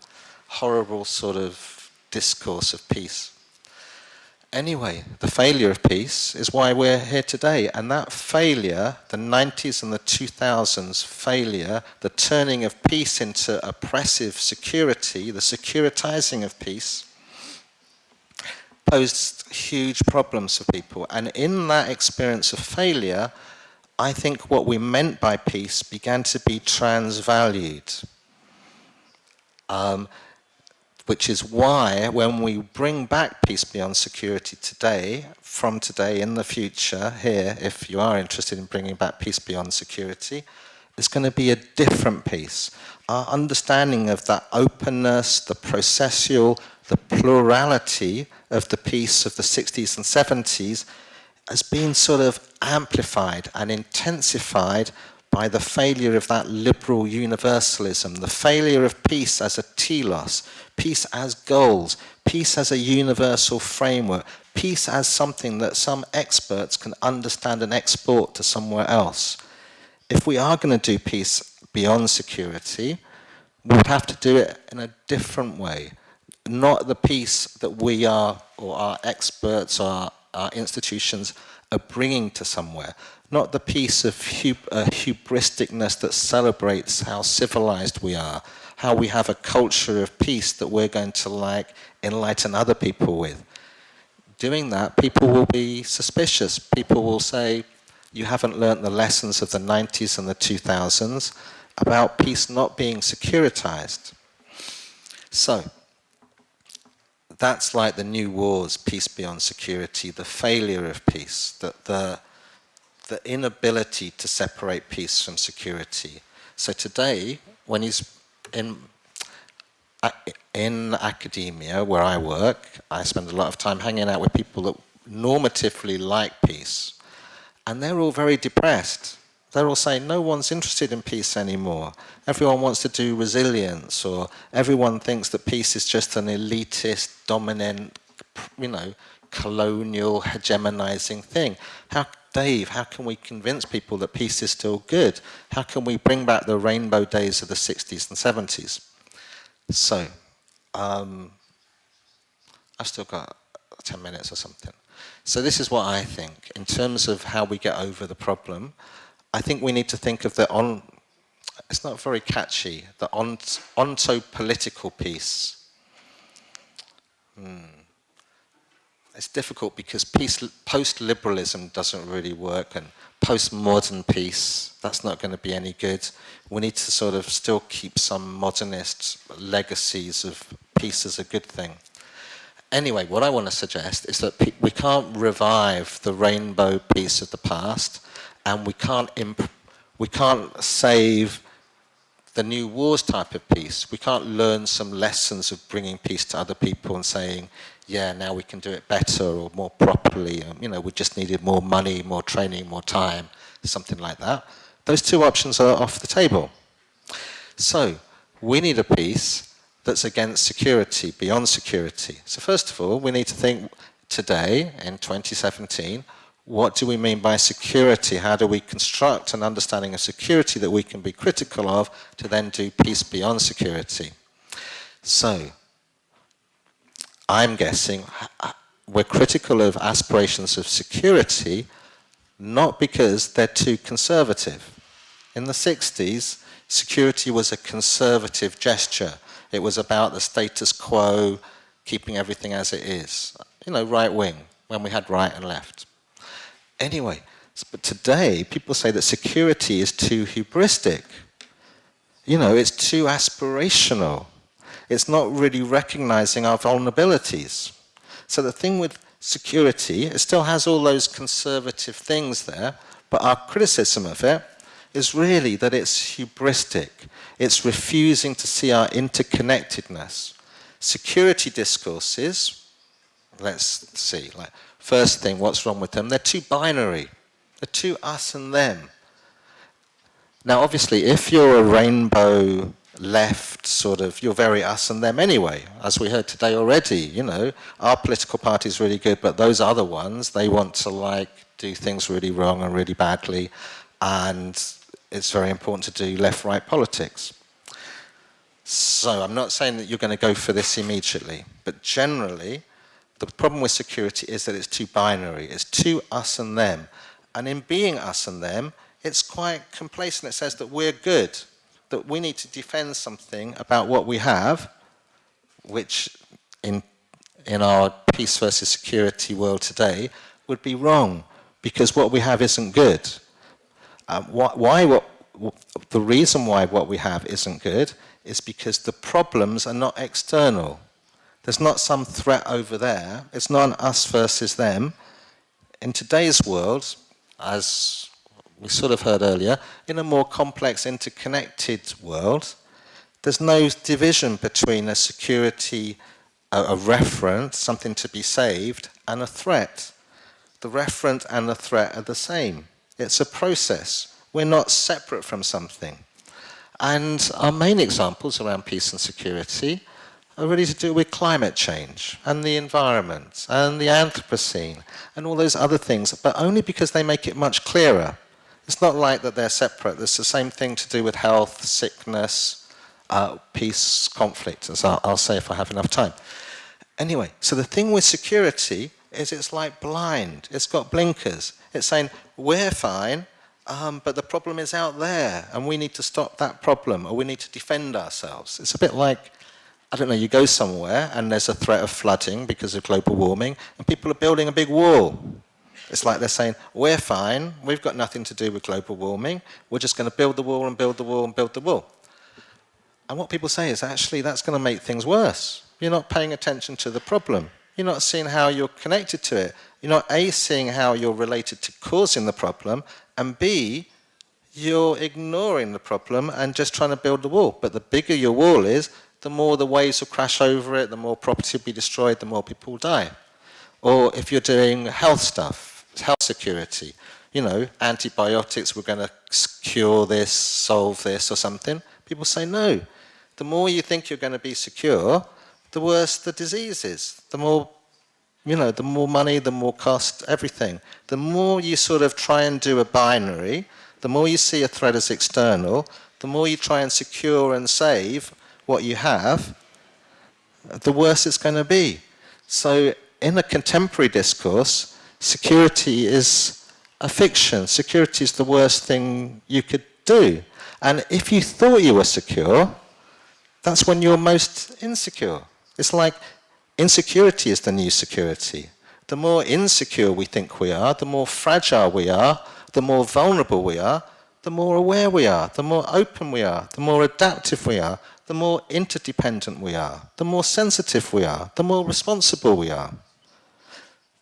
horrible sort of discourse of peace. Anyway, the failure of peace is why we're here today. And that failure, the 90s and the 2000s failure, the turning of peace into oppressive security, the securitizing of peace, posed huge problems for people. And in that experience of failure, I think what we meant by peace began to be transvalued. which is why when we bring back peace beyond security today, from today in the future, here, if you are interested in bringing back peace beyond security, it's going to be a different peace. Our understanding of that openness, the processual, the plurality of the peace of the 60s and 70s has been sort of amplified and intensified by the failure of that liberal universalism, the failure of peace as a telos, peace as goals, peace as a universal framework, peace as something that some experts can understand and export to somewhere else. If we are going to do peace beyond security, we would have to do it in a different way. Not the peace that we are, or our experts, or our institutions are bringing to somewhere. Not the peace of hubristicness that celebrates how civilized we are, how we have a culture of peace that we're going to enlighten other people with. Doing that, people will be suspicious. People will say, you haven't learnt the lessons of the 90s and the 2000s about peace not being securitized. So, that's like the new wars, peace beyond security, the failure of peace, the inability to separate peace from security. So today, when he's in academia, where I work, I spend a lot of time hanging out with people that normatively like peace. And they're all very depressed. They're all saying, no one's interested in peace anymore. Everyone wants to do resilience, or everyone thinks that peace is just an elitist, dominant, colonial, hegemonizing thing. Dave, how can we convince people that peace is still good? How can we bring back the rainbow days of the 60s and 70s? So, I've still got 10 minutes or something. So this is what I think. In terms of how we get over the problem, I think we need to think of it's not very catchy, the onto-political peace. It's difficult because post-liberalism doesn't really work, and post-modern peace, that's not going to be any good. We need to sort of still keep some modernist legacies of peace as a good thing. Anyway, what I want to suggest is that we can't revive the rainbow peace of the past, and we can't save the new wars type of peace. We can't learn some lessons of bringing peace to other people and saying, yeah, now we can do it better or more properly. We just needed more money, more training, more time, something like that. Those two options are off the table. So we need a peace that's against security, beyond security. So first of all, we need to think today, in 2017, what do we mean by security? How do we construct an understanding of security that we can be critical of to then do peace beyond security? So, I'm guessing we're critical of aspirations of security not because they're too conservative. In the 60s, security was a conservative gesture. It was about the status quo, keeping everything as it is. Right wing, when we had right and left. Anyway, but today, people say that security is too hubristic. It's too aspirational. It's not really recognizing our vulnerabilities. So the thing with security, it still has all those conservative things there, but our criticism of it is really that it's hubristic. It's refusing to see our interconnectedness. Security discourses, let's see, first thing, what's wrong with them? They're too binary. They're too us and them. Now, obviously, if you're a rainbow left you're very us and them anyway. As we heard today already, our political party is really good, but those other ones, they want to do things really wrong and really badly, and it's very important to do left-right politics. So I'm not saying that you're going to go for this immediately, but generally, the problem with security is that it's too binary. It's too us and them. And in being us and them, it's quite complacent. It says that we're good, that we need to defend something about what we have, which in our peace versus security world today would be wrong, because what we have isn't good. The reason why what we have isn't good is because the problems are not external. There's not some threat over there. It's not an us versus them. In today's world, as we sort of heard earlier, in a more complex, interconnected world, there's no division between a security, a referent, something to be saved, and a threat. The referent and the threat are the same. It's a process. We're not separate from something. And our main examples around peace and security are really to do with climate change and the environment and the Anthropocene and all those other things, but only because they make it much clearer. It's not like that they're separate. There's the same thing to do with health, sickness, peace, conflict, as I'll say if I have enough time. Anyway, so the thing with security is it's like blind. It's got blinkers. It's saying, we're fine, but the problem is out there, and we need to stop that problem, or we need to defend ourselves. It's a bit like, I don't know, you go somewhere and there's a threat of flooding because of global warming, and people are building a big wall. It's like they're saying, we're fine, we've got nothing to do with global warming, we're just going to build the wall and build the wall and build the wall. And what people say is, actually, that's going to make things worse. You're not paying attention to the problem. You're not seeing how you're connected to it. You're not A, seeing how you're related to causing the problem, and B, you're ignoring the problem and just trying to build the wall. But the bigger your wall is, the more the waves will crash over it, the more property will be destroyed, the more people will die. Or if you're doing health stuff, health security, you know, antibiotics, we're going to cure this, solve this or something, people say no. The more you think you're going to be secure, the worse the disease is. The more, you know, the more money, the more cost, everything. The more you sort of try and do a binary, the more you see a threat as external, the more you try and secure and save what you have, the worse it's going to be. So in a contemporary discourse, security is a fiction. Security is the worst thing you could do. And if you thought you were secure, that's when you're most insecure. It's like insecurity is the new security. The more insecure we think we are, the more fragile we are, the more vulnerable we are, the more aware we are, the more open we are, the more adaptive we are, the more interdependent we are, the more sensitive we are, the more responsible we are.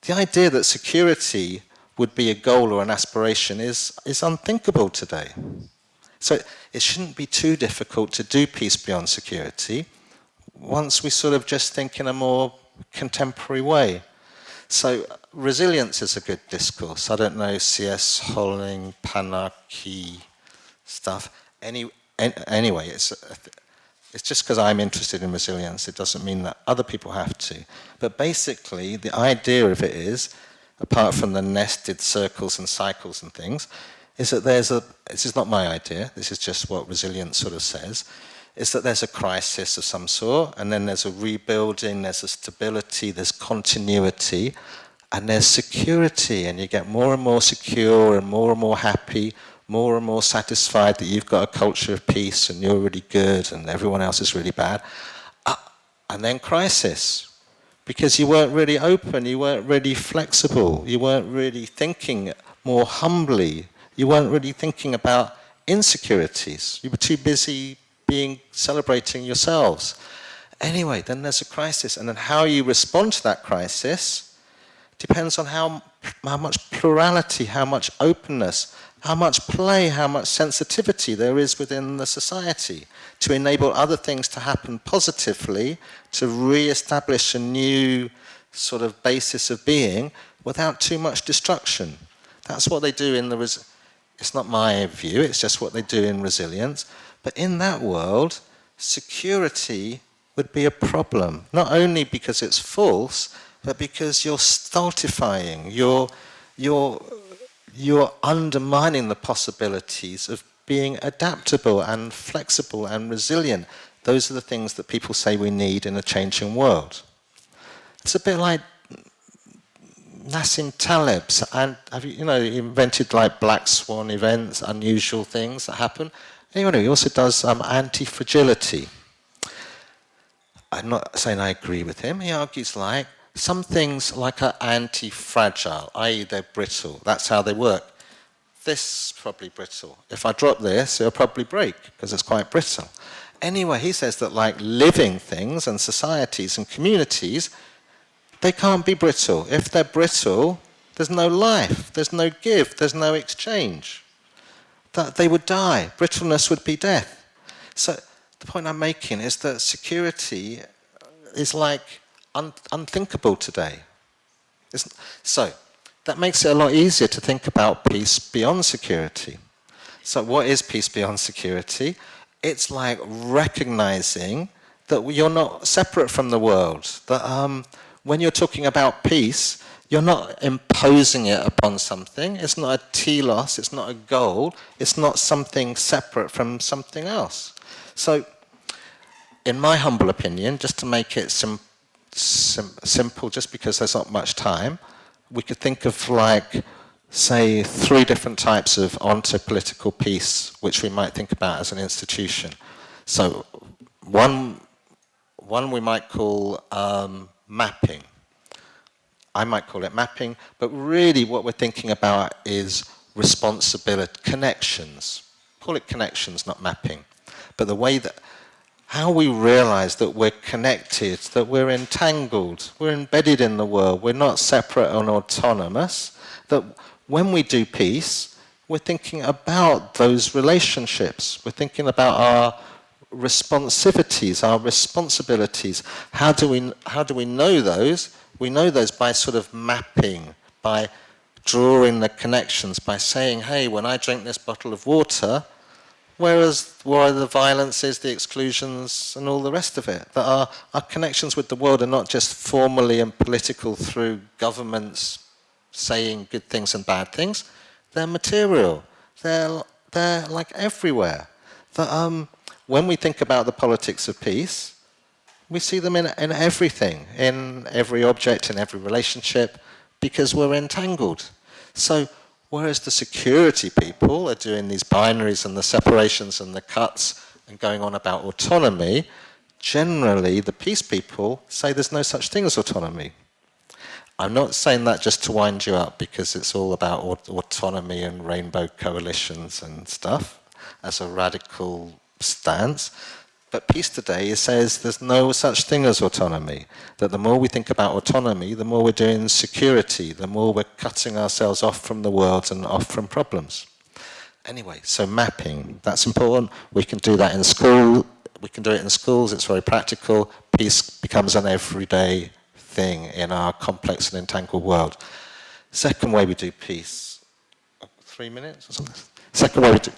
The idea that security would be a goal or an aspiration is unthinkable today. So it shouldn't be too difficult to do peace beyond security once we sort of just think in a more contemporary way. So resilience is a good discourse. I don't know, C.S. Holling, Panarchy stuff. Anyway, it's just because I'm interested in resilience. It doesn't mean that other people have to. But basically, the idea of it is, apart from the nested circles and cycles and things, is that this is not my idea, this is just what resilience sort of says, is that there's a crisis of some sort, and then there's a rebuilding, there's a stability, there's continuity, and there's security, and you get more and more secure and more happy, more and more satisfied that you've got a culture of peace and you're really good and everyone else is really bad. And then crisis, because you weren't really open, you weren't really flexible, you weren't really thinking more humbly, you weren't really thinking about insecurities, you were too busy celebrating yourselves. Anyway, then there's a crisis, and then how you respond to that crisis depends on how much plurality, how much openness, how much play, how much sensitivity there is within the society to enable other things to happen positively, to re-establish a new sort of basis of being without too much destruction. That's what they do in it's not my view, it's just what they do in resilience. But in that world, security would be a problem, not only because it's false, but because you're stultifying, you're undermining the possibilities of being adaptable and flexible and resilient. Those are the things that people say we need in a changing world. It's a bit like Nassim Taleb's, and he invented like black swan events, unusual things that happen. Anyway, he also does anti-fragility. I'm not saying I agree with him. He argues like some things like are anti-fragile, i.e. they're brittle. That's how they work. This is probably brittle. If I drop this, it'll probably break because it's quite brittle. Anyway, he says that like living things and societies and communities, they can't be brittle. If they're brittle, there's no life, there's no give, there's no exchange. That they would die. Brittleness would be death. So the point I'm making is that security is like unthinkable today. So that makes it a lot easier to think about peace beyond security. So what is peace beyond security? It's like recognizing that you're not separate from the world. That when you're talking about peace, you're not imposing it upon something. It's not a telos, it's not a goal, it's not something separate from something else. So, in my humble opinion, just to make it simple, just because there's not much time, we could think of like, say, 3 different types of onto-political peace, which we might think about as an institution. So, one we might call mapping. I might call it mapping, but really what we're thinking about is responsibility, connections. Call it connections, not mapping. But the way that, how we realize that we're connected, that we're entangled, we're embedded in the world, we're not separate and autonomous, that when we do peace, we're thinking about those relationships, we're thinking about our responsivities, our responsibilities. How do we know those? We know those by sort of mapping, by drawing the connections, by saying, hey, when I drink this bottle of water, where are the violences, the exclusions, and all the rest of it? That our connections with the world are not just formally and political through governments saying good things and bad things. They're material. They're like everywhere. That when we think about the politics of peace, we see them in everything, in every object, in every relationship, because we're entangled. So, whereas the security people are doing these binaries and the separations and the cuts and going on about autonomy, generally the peace people say there's no such thing as autonomy. I'm not saying that just to wind you up, because it's all about autonomy and rainbow coalitions and stuff as a radical stance. But peace today says there's no such thing as autonomy. That the more we think about autonomy, the more we're doing security, the more we're cutting ourselves off from the world and off from problems. Anyway, so mapping, that's important. We can do that in school. We can do it in schools. It's very practical. Peace becomes an everyday thing in our complex and entangled world. Second way we do peace. 3 minutes or something? Second way we do...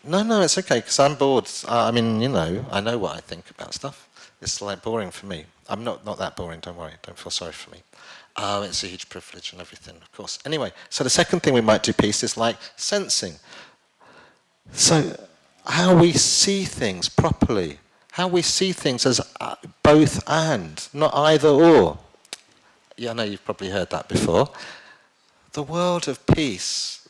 No, it's okay, because I'm bored. I mean, you know, I know what I think about stuff. It's like boring for me. I'm not that boring, don't worry. Don't feel sorry for me. It's a huge privilege and everything, of course. Anyway, so the second thing we might do peace is like sensing. So how we see things properly. How we see things as both and, not either or. Yeah, I know you've probably heard that before. The world of peace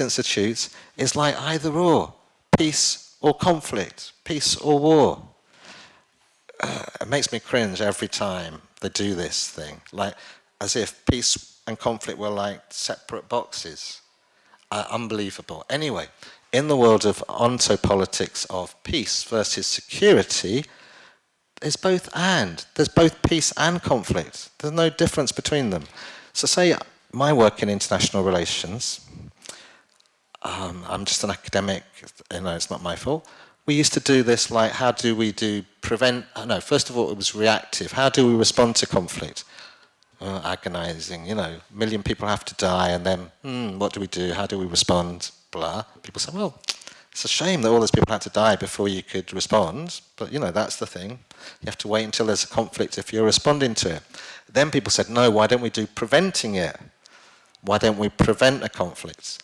institutes is like either or, peace or conflict, peace or war. It makes me cringe every time they do this thing, like as if peace and conflict were like separate boxes. Unbelievable. Anyway, in the world of ontopolitics of peace versus security, there's both and. There's both peace and conflict. There's no difference between them. So say my work in international relations, I'm just an academic, you know, it's not my fault. We used to do this like, how do we first of all it was reactive. How do we respond to conflict? Agonizing, you know, 1 million people have to die and then, what do we do? How do we respond? Blah. People say, well, it's a shame that all those people had to die before you could respond, but you know, that's the thing. You have to wait until there's a conflict if you're responding to it. Then people said, no, why don't we do preventing it? Why don't we prevent a conflict?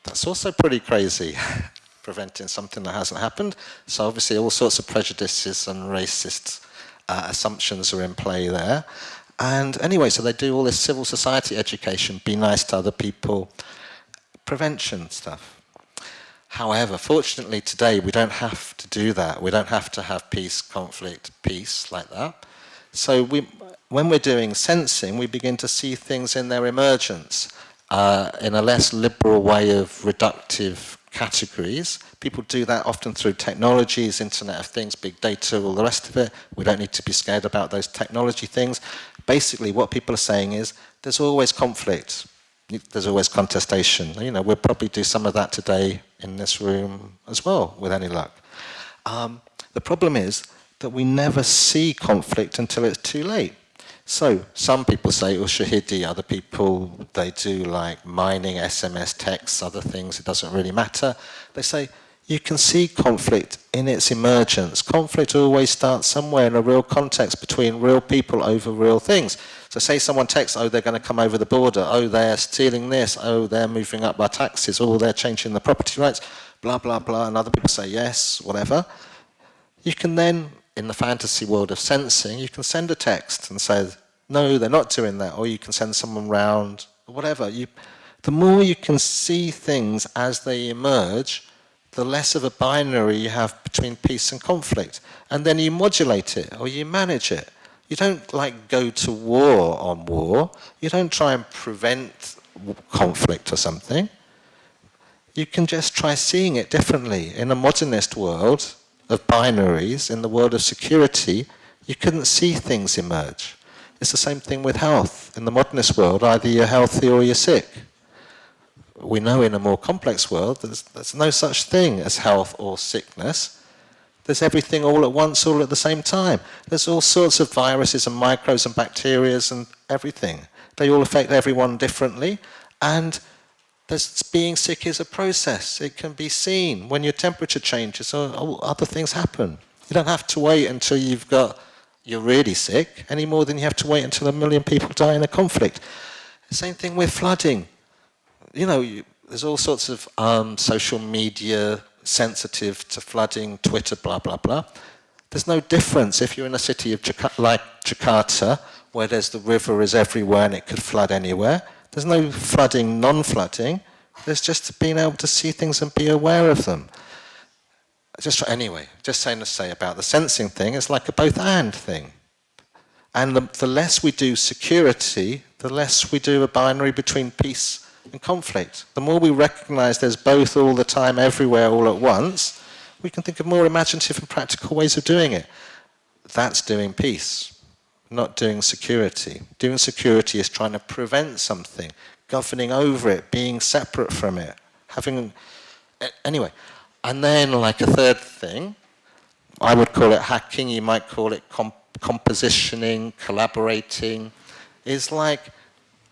That's also pretty crazy, preventing something that hasn't happened. So obviously all sorts of prejudices and racist assumptions are in play there. And anyway, so they do all this civil society education, be nice to other people, prevention stuff. However, fortunately today we don't have to do that. We don't have to have peace, conflict, peace like that. So when we're doing sensing, we begin to see things in their emergence in a less liberal way of reductive categories. People do that often through technologies, Internet of Things, big data, all the rest of it. We don't need to be scared about those technology things. Basically, what people are saying is there's always conflict. There's always contestation. You know, we'll probably do some of that today in this room as well, with any luck. The problem is that we never see conflict until it's too late. So some people say, oh, shahidi, other people, they do like mining, SMS texts, other things, it doesn't really matter. They say, you can see conflict in its emergence. Conflict always starts somewhere in a real context between real people over real things. So say someone texts, oh, they're going to come over the border, oh, they're stealing this, oh, they're moving up our taxes, oh, they're changing the property rights, blah, blah, blah, and other people say yes, whatever. You can then, in the fantasy world of sensing, you can send a text and say, no, they're not doing that, or you can send someone round, or whatever. The more you can see things as they emerge, the less of a binary you have between peace and conflict. And then you modulate it, or you manage it. You don't like go to war on war. You don't try and prevent conflict or something. You can just try seeing it differently. In a modernist world of binaries, in the world of security, you couldn't see things emerge. It's the same thing with health. In the modernist world, either you're healthy or you're sick. We know in a more complex world, there's no such thing as health or sickness. There's everything all at once, all at the same time. There's all sorts of viruses and microbes and bacteria and everything. They all affect everyone differently. And being sick is a process. It can be seen when your temperature changes or other things happen. You don't have to wait until you're really sick any more than you have to wait until 1 million people die in a conflict. The same thing with flooding. You know, there's all sorts of social media sensitive to flooding, Twitter, blah, blah, blah. There's no difference if you're in a city of like Jakarta, where there's the river is everywhere and it could flood anywhere. There's no flooding, non-flooding. There's just being able to see things and be aware of them. Anyway, just saying to say about the sensing thing, it's like a both-and thing. And the less we do security, the less we do a binary between peace and conflict. The more we recognize there's both all the time, everywhere, all at once, we can think of more imaginative and practical ways of doing it. That's doing peace, not doing security. Doing security is trying to prevent something, governing over it, being separate from it, anyway. And then like a third thing, I would call it hacking, you might call it compositioning, collaborating, is like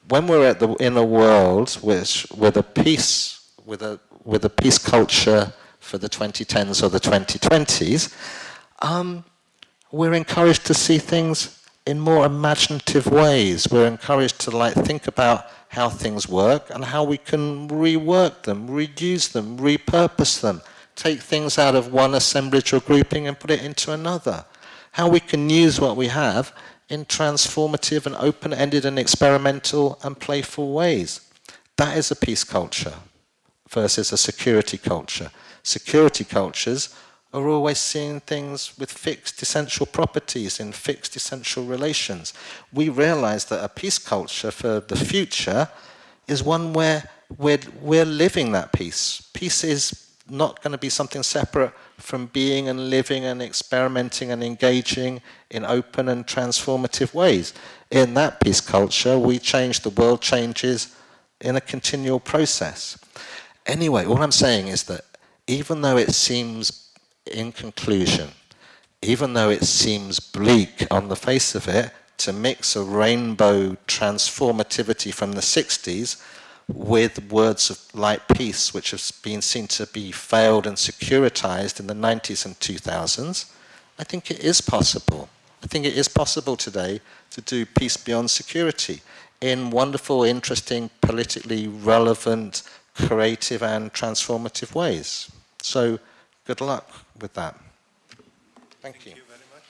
when we're in a world with a peace culture for the 2010s or the 2020s, we're encouraged to see things in more imaginative ways. We're encouraged to think about how things work and how we can rework them, reuse them, repurpose them, take things out of one assemblage or grouping and put it into another. How we can use what we have in transformative and open-ended and experimental and playful ways. That is a peace culture versus a security culture. Security cultures are always seeing things with fixed essential properties in fixed essential relations. We realize that a peace culture for the future is one where we're living that peace. Peace is not going to be something separate from being and living and experimenting and engaging in open and transformative ways. In that peace culture, we change, the world changes in a continual process. Anyway, all I'm saying is that even though it seems, in conclusion, even though it seems bleak on the face of it, to mix a rainbow transformativity from the 60s with words like peace, which have been seen to be failed and securitized in the 90s and 2000s, I think it is possible. I think it is possible today to do peace beyond security in wonderful, interesting, politically relevant, creative and transformative ways. So good luck with that. Thank you. Thank you very much.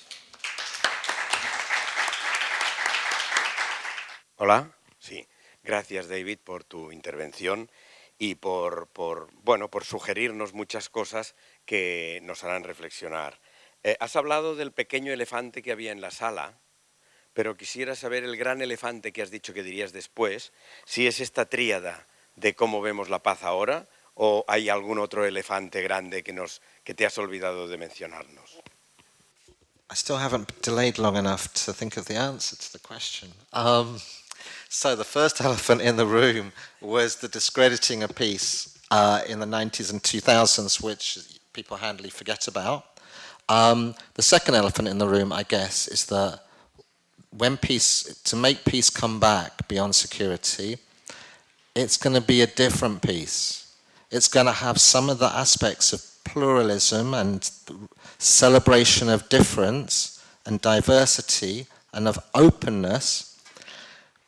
Hola. Sí. Gracias, David, por tu intervención y por sugerirnos muchas cosas que nos harán reflexionar. Has hablado del pequeño elefante que había en la sala, pero quisiera saber el gran elefante que has dicho que dirías después, si es esta tríada de cómo vemos la paz ahora, ¿O hay algún otro elefante grande que te has olvidado de mencionarnos? I still haven't delayed long enough to think of the answer to the question. So the first elephant in the room was the discrediting of peace in the 90s and 2000s, which people handily forget about. The second elephant in the room, I guess, is that to make peace come back beyond security, it's going to be a different peace. It's going to have some of the aspects of pluralism and celebration of difference and diversity and of openness,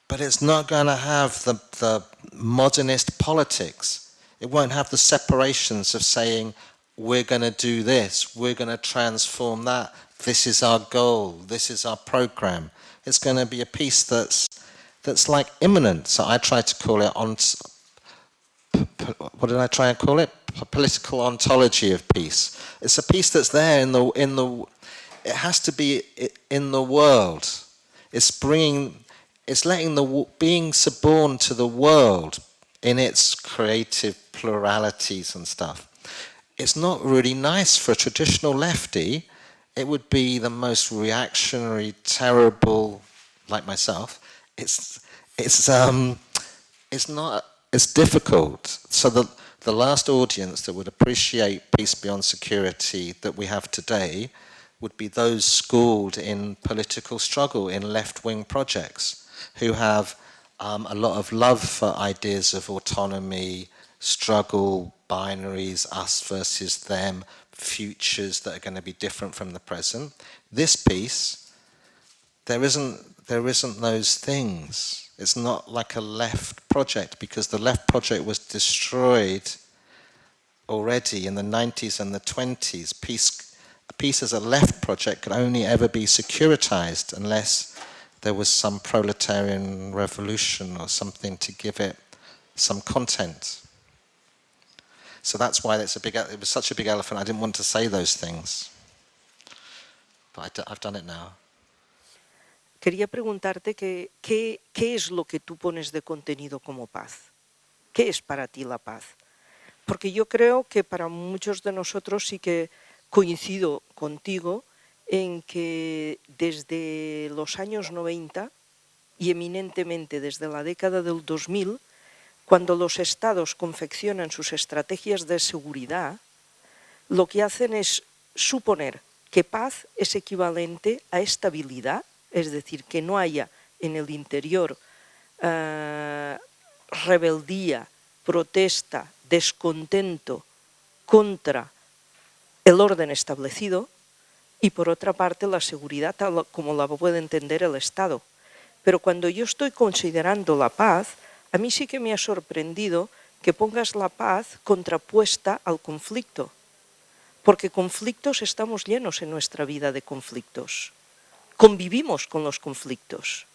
but it's not going to have the modernist politics. It won't have the separations of saying, we're going to do this, we're going to transform that, this is our goal, this is our program. It's going to be a peace that's like imminent. So I try to call it what did I try and call it? A political ontology of peace. It's a peace that's there it has to be in the world. It's being suborned to the world in its creative pluralities and stuff. It's not really nice for a traditional lefty. It would be the most reactionary, terrible, like myself. It's difficult. So the last audience that would appreciate peace beyond security that we have today would be those schooled in political struggle, in left-wing projects, who have a lot of love for ideas of autonomy, struggle, binaries, us versus them, futures that are going to be different from the present. This piece, there isn't those things. It's not like a left project, because the left project was destroyed already in the 90s and the 20s. Peace as a left project could only ever be securitized unless there was some proletarian revolution or something to give it some content. So that's why it was such a big elephant. I didn't want to say those things. But I've done it now. Quería preguntarte qué es lo que tú pones de contenido como paz. ¿Qué es para ti la paz? Porque yo creo que para muchos de nosotros sí que coincido contigo en que desde los años 90 y eminentemente desde la década del 2000, cuando los estados confeccionan sus estrategias de seguridad, lo que hacen es suponer que paz es equivalente a estabilidad, es decir, que no haya en el interior rebeldía, protesta, descontento contra el orden establecido, y por otra parte la seguridad tal como la puede entender el Estado. Pero cuando yo estoy considerando la paz, a mí sí que me ha sorprendido que pongas la paz contrapuesta al conflicto, porque conflictos estamos llenos en nuestra vida de conflictos. Convivimos con los conflictos.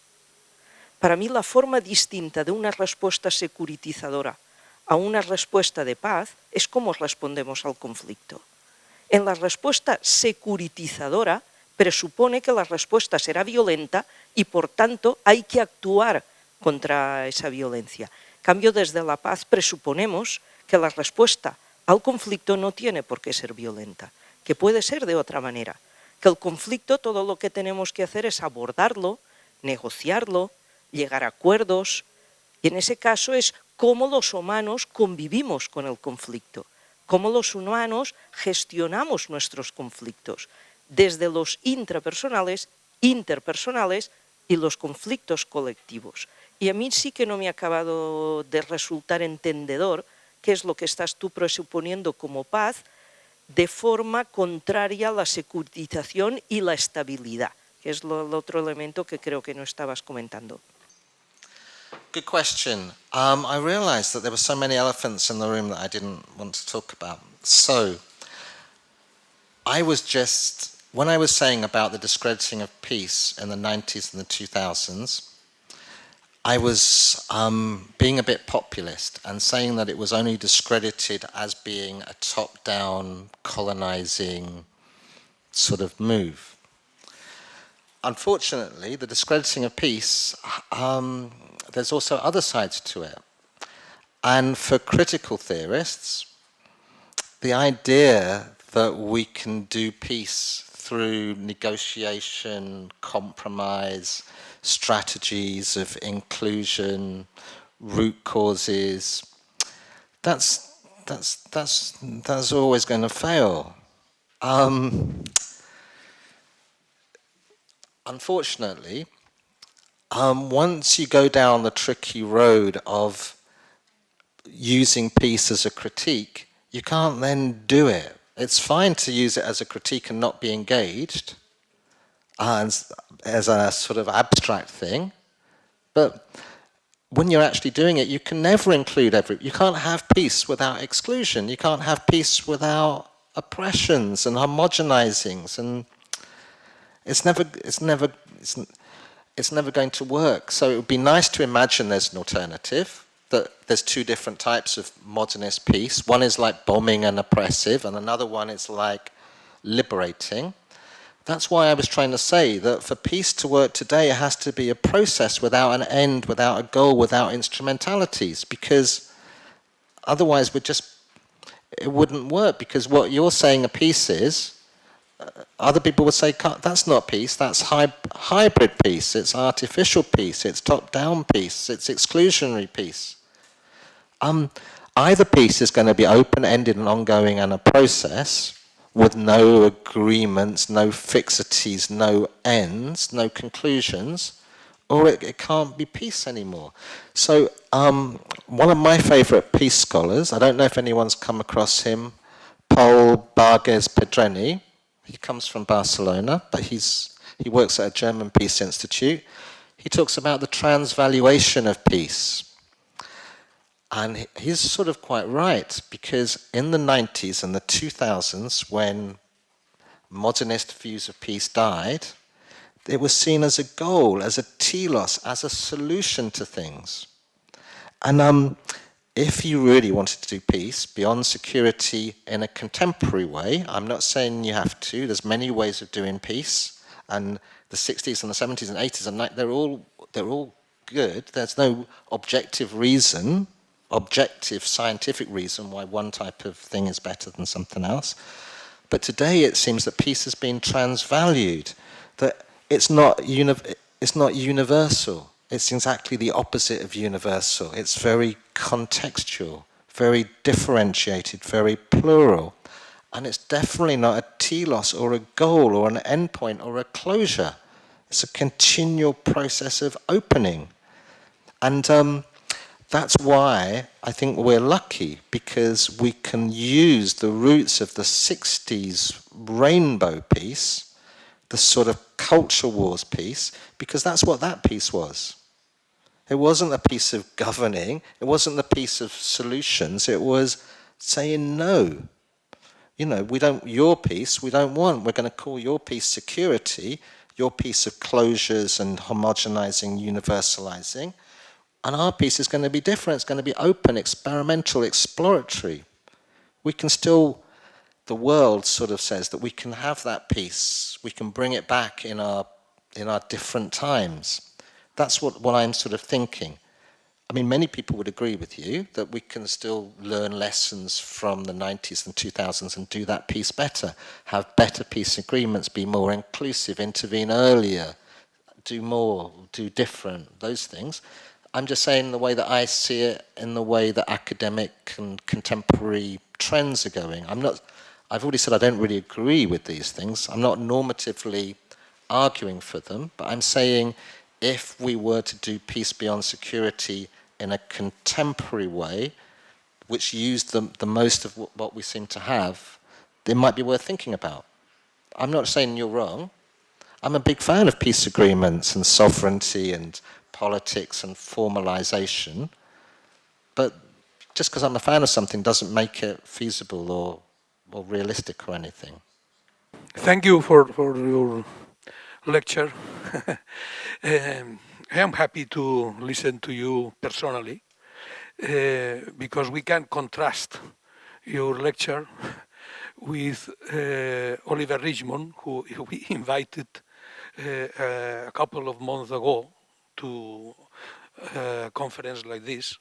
Para mí la forma distinta de una respuesta securitizadora a una respuesta de paz es cómo respondemos al conflicto. En la respuesta securitizadora presupone que la respuesta será violenta y por tanto hay que actuar contra esa violencia. En cambio, desde la paz presuponemos que la respuesta al conflicto no tiene por qué ser violenta, que puede ser de otra manera, que el conflicto todo lo que tenemos que hacer es abordarlo, negociarlo, llegar a acuerdos, y en ese caso es cómo los humanos convivimos con el conflicto, cómo los humanos gestionamos nuestros conflictos, desde los intrapersonales, interpersonales y los conflictos colectivos. Y a mí sí que no me ha acabado de resultar entendedor qué es lo que estás tú presuponiendo como paz de forma contraria a la securitización y la estabilidad, que es el otro elemento que creo que no estabas comentando. Good question. I realized that there were so many elephants in the room that I didn't want to talk about. So, when I was saying about the discrediting of peace in the 90s and the 2000s, I was being a bit populist and saying that it was only discredited as being a top-down, colonizing sort of move. Unfortunately, the discrediting of peace, there's also other sides to it. And for critical theorists, the idea that we can do peace through negotiation, compromise, strategies of inclusion, root causes, that's always going to fail. Unfortunately, once you go down the tricky road of using peace as a critique, you can't then do it. It's fine to use it as a critique and not be engaged as a sort of abstract thing, but when you're actually doing it, you can never include you can't have peace without exclusion. You can't have peace without oppressions and homogenizings, and it's never going to work. So it would be nice to imagine there's an alternative, that there's two different types of modernist peace. One is like bombing and oppressive, and another one is like liberating. That's why I was trying to say that for peace to work today, it has to be a process without an end, without a goal, without instrumentalities, because otherwise it wouldn't work, because what you're saying a peace is, other people would say, that's not peace, that's hybrid peace, it's artificial peace, it's top-down peace, it's exclusionary peace. Either peace is going to be open-ended and ongoing and a process with no agreements, no fixities, no ends, no conclusions, or it can't be peace anymore. So one of my favorite peace scholars, I don't know if anyone's come across him, Paul Bargues-Pedreni. He comes from Barcelona, but he works at a German peace institute. He talks about the transvaluation of peace. And he's sort of quite right, because in the 90s and the 2000s, when modernist views of peace died, it was seen as a goal, as a telos, as a solution to things. And if you really wanted to do peace beyond security in a contemporary way, I'm not saying you have to, there's many ways of doing peace, and the 60s and the 70s and 80s and 90s, they're all good. There's no objective scientific reason why one type of thing is better than something else. But today it seems that peace has been transvalued, that it's not universal. It's exactly the opposite of universal. It's very contextual, very differentiated, very plural. And it's definitely not a telos or a goal or an endpoint or a closure. It's a continual process of opening. And that's why I think we're lucky, because we can use the roots of the 60s rainbow peace, the sort of culture wars peace, because that's what that peace was. It wasn't a piece of governing, it wasn't the piece of solutions, it was saying no. You know, your peace we don't want, we're going to call your peace security, your piece of closures and homogenizing, universalizing, and our piece is going to be different. It's going to be open, experimental, exploratory. We can still, the world sort of says that we can have that peace. We can bring it back in our different times. That's what I'm sort of thinking. I mean, many people would agree with you that we can still learn lessons from the 90s and 2000s and do that peace better, have better peace agreements, be more inclusive, intervene earlier, do more, do different, those things. I'm just saying the way that I see it, in the way that academic and contemporary trends are going. I've already said I don't really agree with these things. I'm not normatively arguing for them, but I'm saying if we were to do peace beyond security in a contemporary way, which used the most of what we seem to have, it might be worth thinking about. I'm not saying you're wrong. I'm a big fan of peace agreements and sovereignty and politics and formalization, but just because I'm a fan of something doesn't make it feasible or realistic or anything. Thank you for your lecture. I am happy to listen to you personally, because we can contrast your lecture with Oliver Richmond, who we invited a couple of months ago to a conference like this.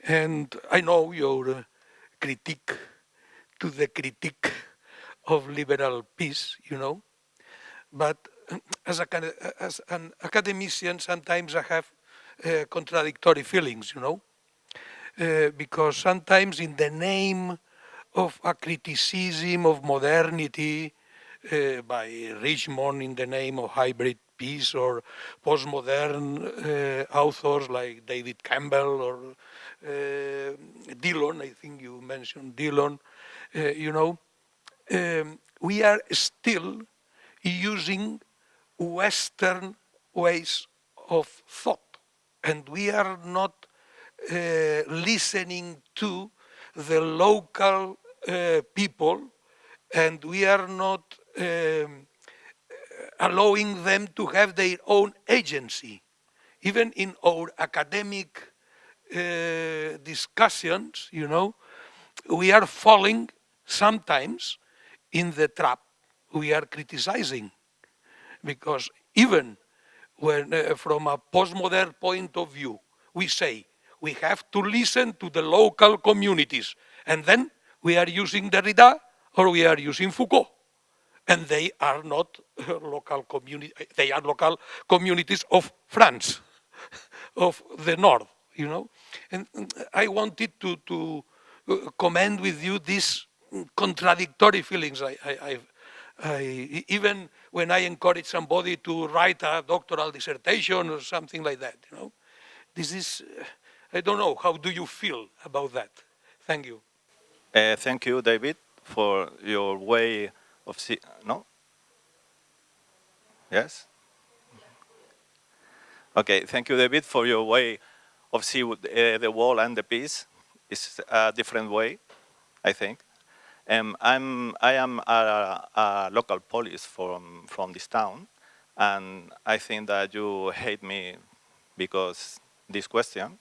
And I know your critique to the critique of liberal peace, but as an academician, sometimes I have contradictory feelings, because sometimes in the name of a criticism of modernity by Richmond in the name of hybrid peace, or postmodern authors like David Campbell or Dillon, I think you mentioned Dillon, we are still using Western ways of thought, and we are not listening to the local people, and we are not allowing them to have their own agency. Even in our academic discussions, we are falling sometimes in the trap we are criticizing. Because even when, from a postmodern point of view, we say we have to listen to the local communities, and then we are using Derrida or we are using Foucault, and they are not local community. They are local communities of France, of the north, And I wanted to comment with you these contradictory feelings even when I encourage somebody to write a doctoral dissertation or something like that, This is, I don't know, how do you feel about that? Thank you. Thank you, David, for your way of seeing, no? Yes? Okay, thank you, David, for your way of seeing the world and the peace. It's a different way, I think. I am a local police from this town, and I think that you hate me because this question.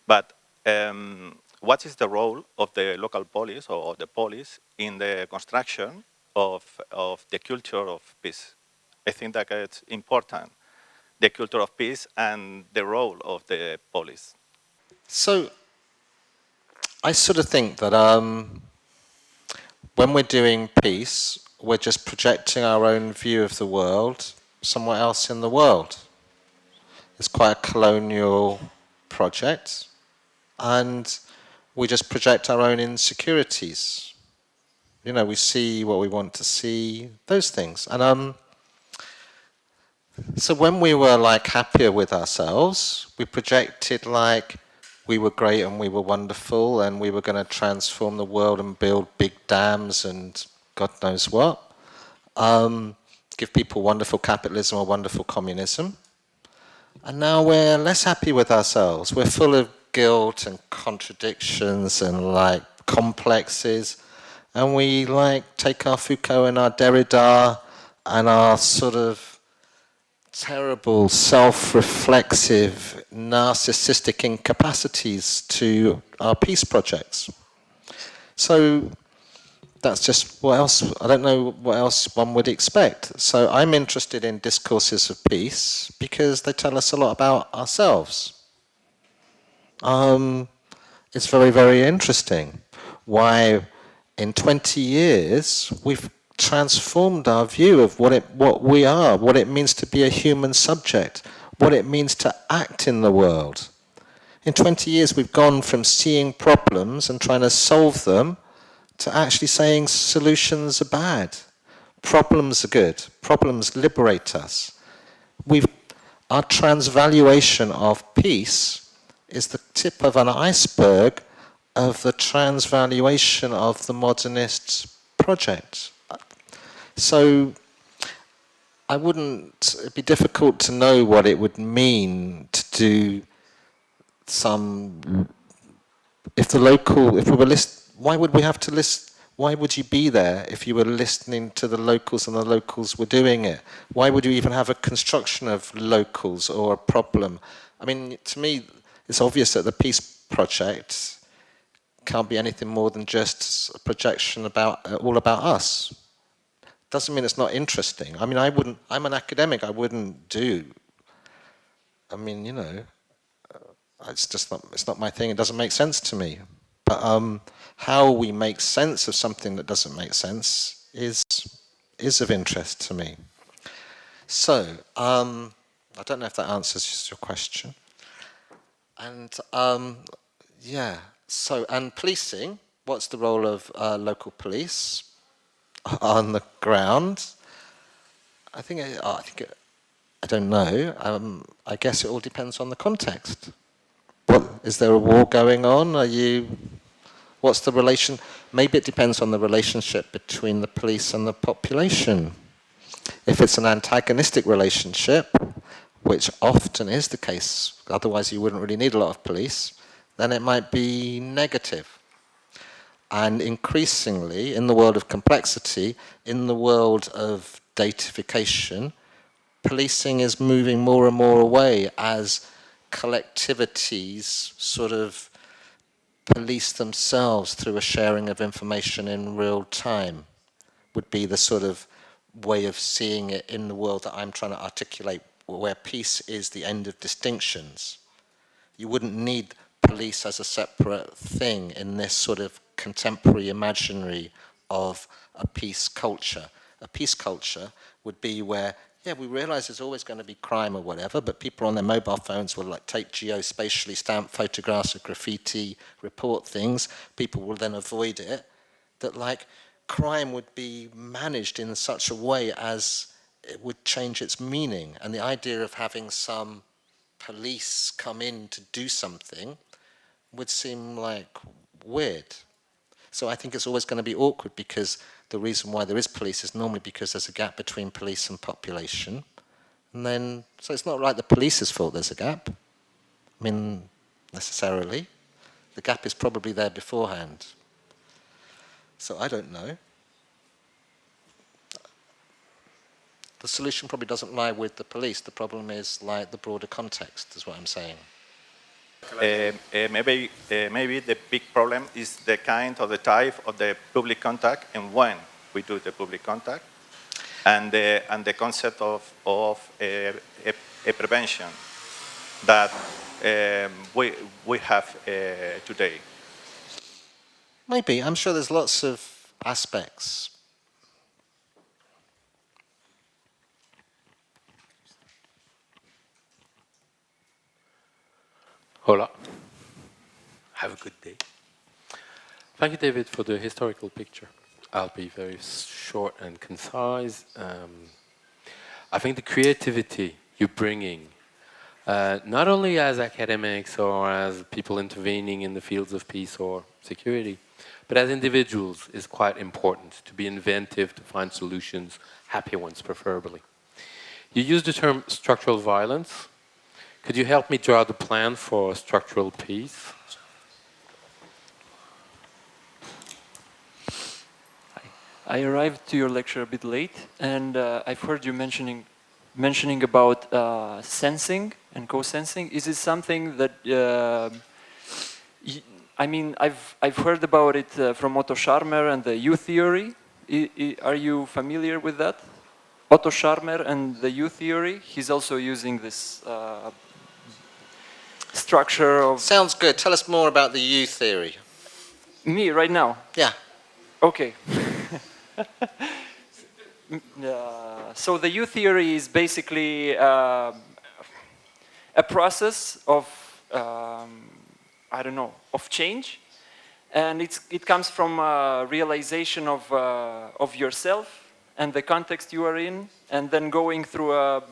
But what is the role of the local police or the police in the construction of the culture of peace? I think that it's important, the culture of peace and the role of the police. So I sort of think that when we're doing peace, we're just projecting our own view of the world somewhere else in the world. It's quite a colonial project, and we just project our own insecurities. We see what we want to see, those things. And so when we were happier with ourselves, we projected we were great and we were wonderful and we were going to transform the world and build big dams and God knows what. Give people wonderful capitalism or wonderful communism. And now we're less happy with ourselves. We're full of guilt and contradictions and complexes. And we take our Foucault and our Derrida and our sort of terrible, self-reflexive, narcissistic incapacities to our peace projects. So that's just what else, I don't know what else one would expect. So I'm interested in discourses of peace because they tell us a lot about ourselves. It's very, very interesting why in 20 years we've transformed our view of what we are, what it means to be a human subject, what it means to act in the world. In 20 years we've gone from seeing problems and trying to solve them to actually saying solutions are bad. Problems are good. Problems liberate us. Our transvaluation of peace is the tip of an iceberg of the transvaluation of the modernist project. So it'd be difficult to know what it would mean to do why would we have to list? Why would you be there if you were listening to the locals and the locals were doing it? Why would you even have a construction of locals or a problem? I mean, to me, it's obvious that the peace project can't be anything more than just a projection all about us. Doesn't mean it's not interesting. I mean, I'm an academic, I it's not my thing, it doesn't make sense to me. But how we make sense of something that doesn't make sense is of interest to me. So, I don't know if that answers your question. And yeah, so, and policing, what's the role of local police on the ground? I don't know. I guess it all depends on the context. Is there a war going on? What's the relation? Maybe it depends on the relationship between the police and the population. If it's an antagonistic relationship, which often is the case, otherwise you wouldn't really need a lot of police, then it might be negative. And increasingly, in the world of complexity, in the world of datification, policing is moving more and more away as collectivities sort of police themselves through a sharing of information in real time, would be the sort of way of seeing it in the world that I'm trying to articulate, where peace is the end of distinctions. You wouldn't need police as a separate thing in this sort of contemporary imaginary of a peace culture. A peace culture would be where, yeah, we realize there's always going to be crime or whatever, but people on their mobile phones will like take geospatially stamped photographs of graffiti, report things, people will then avoid it, that like crime would be managed in such a way as it would change its meaning. And the idea of having some police come in to do something would seem like weird. So I think it's always going to be awkward, because the reason why there is police is normally because there's a gap between police and population. And then, so it's not like the police's fault there's a gap. I mean, necessarily. The gap is probably there beforehand. So I don't know. The solution probably doesn't lie with the police. The problem is like the broader context, is what I'm saying. Maybe the big problem is the kind or the type of the public contact and when we do the public contact, and the concept of a prevention that we have today. Maybe. I'm sure there's lots of aspects. Hola. Have a good day. Thank you, David, for the historical picture. I'll be very short and concise. I think the creativity you're bringing, not only as academics or as people intervening in the fields of peace or security, but as individuals, is quite important, to be inventive, to find solutions, happy ones preferably. You used the term structural violence. Could you help me draw the plan for structural peace? I arrived to your lecture a bit late, and I've heard you mentioning about sensing and co-sensing. Is it something that I've heard about it from Otto Scharmer and the U theory. Are you familiar with that? Otto Scharmer and the U theory. He's also using this structure of... Sounds good. Tell us more about the U theory. Me, right now? Yeah. Okay. So the U theory is basically a process of, I don't know, of change. And it comes from a realization of yourself and the context you are in, and then going through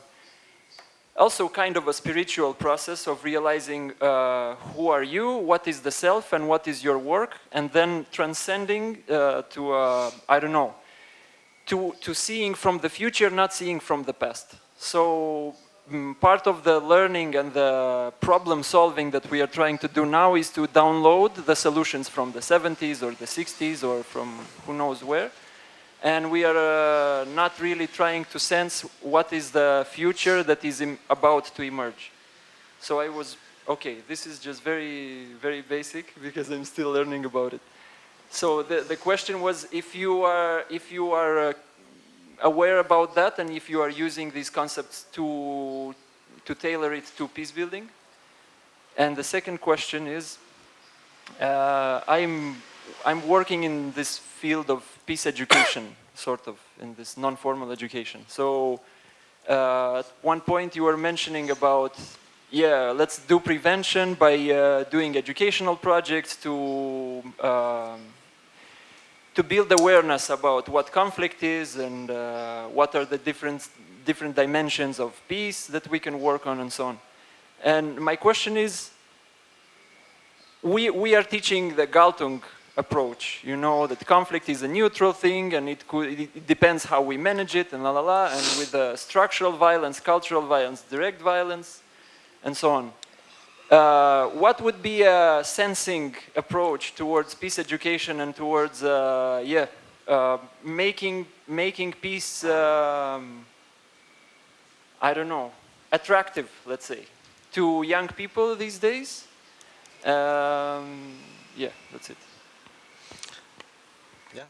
also kind of a spiritual process of realizing who are you, what is the self, and what is your work, and then transcending to, I don't know, to seeing from the future, not seeing from the past. So part of the learning and the problem solving that we are trying to do now is to download the solutions from the 70s or the 60s or from who knows where. And we are not really trying to sense what is the future that is about to emerge. So I was, okay, this is just very, very basic because I'm still learning about it. So the question was, if you are aware about that, and if you are using these concepts to tailor it to peace building? And the second question is, I'm working in this field of peace education, sort of, in this non-formal education. So at one point you were mentioning about, yeah, let's do prevention by doing educational projects to build awareness about what conflict is and what are the different dimensions of peace that we can work on and so on. And my question is, we are teaching the Galtung approach, you know, that conflict is a neutral thing and it depends how we manage it and la la la, and with the structural violence, cultural violence, direct violence, and so on. What would be a sensing approach towards peace education and towards, making peace, I don't know, attractive, let's say, to young people these days? Yeah, that's it. Yeah.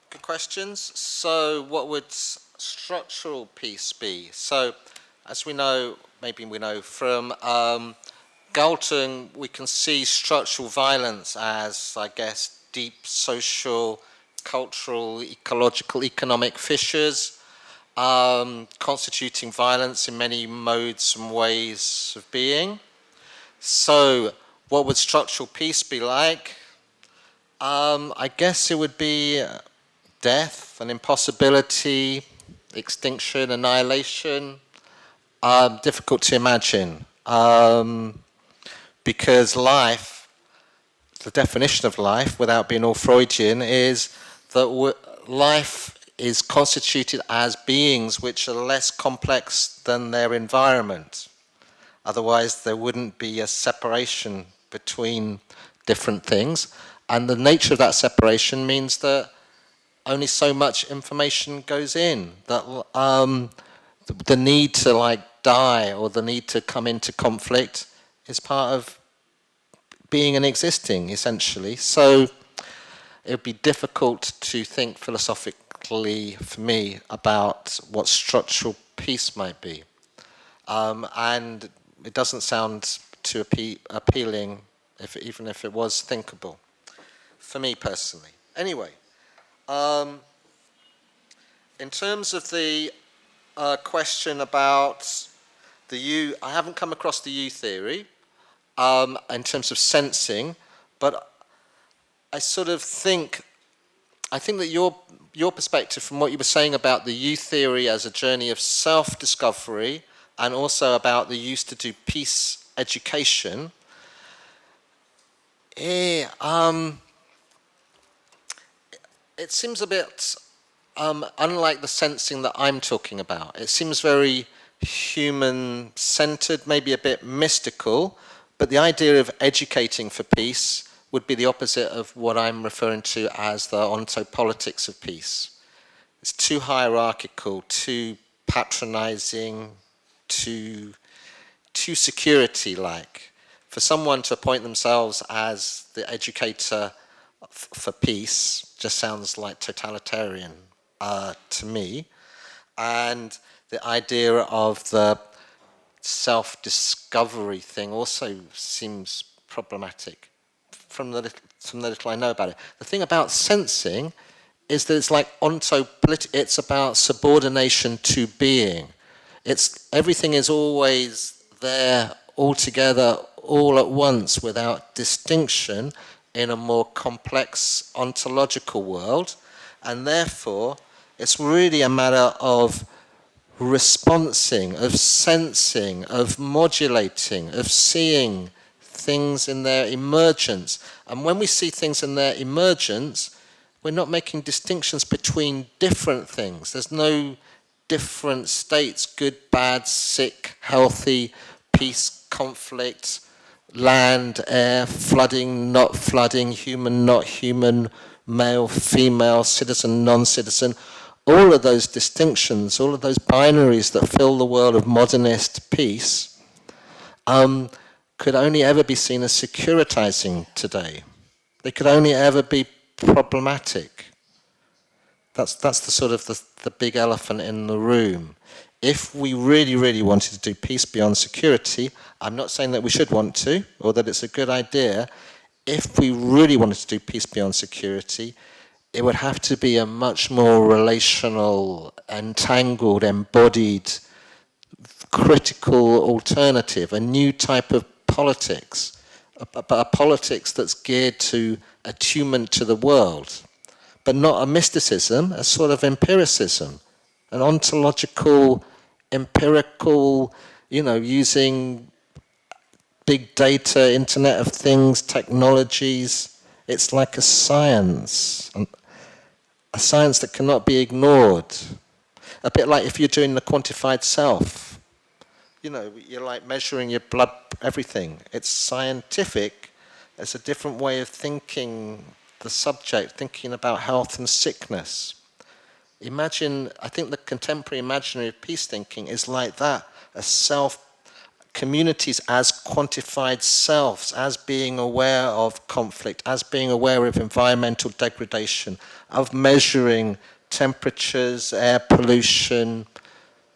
Good questions. So what would structural peace be? So as we know, maybe we know from Galtung, we can see structural violence as, I guess, deep social, cultural, ecological, economic fissures, constituting violence in many modes and ways of being. So what would structural peace be like? I guess it would be death, an impossibility, extinction, annihilation. Difficult to imagine, because life, the definition of life, without being all Freudian, is that life is constituted as beings which are less complex than their environment. Otherwise, there wouldn't be a separation between different things. And the nature of that separation means that only so much information goes in. That the need to die or the need to come into conflict is part of being and existing, essentially. So it would be difficult to think philosophically for me about what structural peace might be. And it doesn't sound too appealing, even if it was thinkable, for me personally. Anyway, in terms of the question about the U, I haven't come across the U theory in terms of sensing, but I sort of think that your perspective from what you were saying about the U theory as a journey of self-discovery and also about the use to do peace education, it seems a bit unlike the sensing that I'm talking about. It seems very human-centered, maybe a bit mystical, but the idea of educating for peace would be the opposite of what I'm referring to as the ontopolitics of peace. It's too hierarchical, too patronizing, too security-like. For someone to appoint themselves as the educator for peace just sounds like totalitarian to me. And the idea of the self-discovery thing also seems problematic from the little I know about it. The thing about sensing is that it's like it's about subordination to being. Everything is always there, all together, all at once, without distinction, in a more complex ontological world, and therefore it's really a matter of responsing, of sensing, of modulating, of seeing things in their emergence. And when we see things in their emergence, we're not making distinctions between different things. There's no different states, good, bad, sick, healthy, peace, conflict, land, air, flooding, not flooding, human, not human, male, female, citizen, non-citizen. All of those distinctions, all of those binaries that fill the world of modernist peace could only ever be seen as securitizing today. They could only ever be problematic. That's the sort of the big elephant in the room. if we really, really wanted to do peace beyond security, I'm not saying that we should want to, or that it's a good idea, if we really wanted to do peace beyond security, it would have to be a much more relational, entangled, embodied, critical alternative, a new type of politics, a politics that's geared to attunement to the world, but not a mysticism, a sort of empiricism, an ontological, empirical, using big data, Internet of Things, technologies. It's like a science that cannot be ignored. A bit like if you're doing the quantified self. You're like measuring your blood, everything. It's scientific. It's a different way of thinking the subject, thinking about health and sickness. Imagine, I think the contemporary imaginary of peace thinking is like that, a self, communities as quantified selves, as being aware of conflict, as being aware of environmental degradation, of measuring temperatures, air pollution,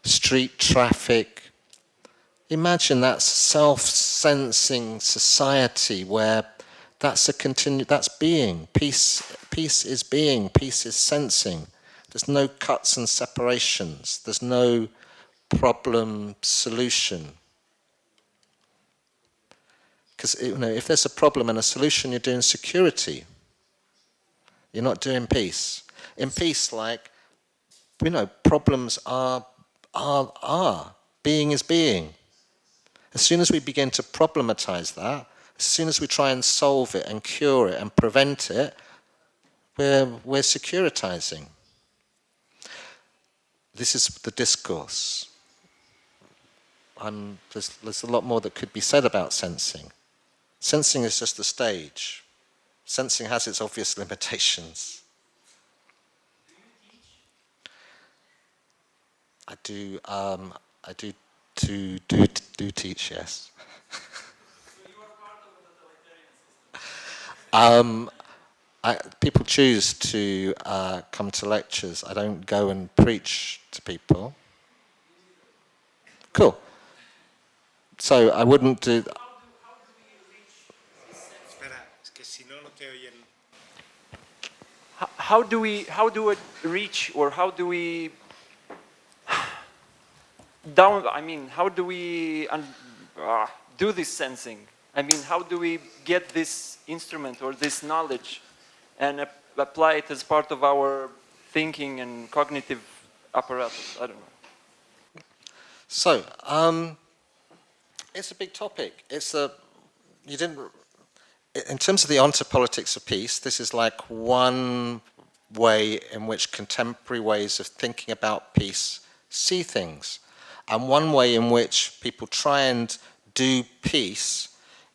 street traffic. Imagine that self-sensing society where that's being. Peace is being, peace is sensing. There's no cuts and separations. There's no problem solution. Because if there's a problem and a solution, you're doing security. You're not doing peace. In peace, problems are. Being is being. As soon as we begin to problematize that, as soon as we try and solve it and cure it and prevent it, we're securitizing. This is the discourse. There's a lot more that could be said about sensing. Sensing is just the stage. Sensing has its obvious limitations. I do teach, yes. People choose to come to lectures. I don't go and preach to people. Cool. So I wouldn't do. How do we reach, or how do we how do we do this sensing? How do we get this instrument or this knowledge and apply it as part of our thinking and cognitive apparatus? I don't know. So, it's a big topic. In terms of the ontopolitics of peace, this is like one way in which contemporary ways of thinking about peace see things. And one way in which people try and do peace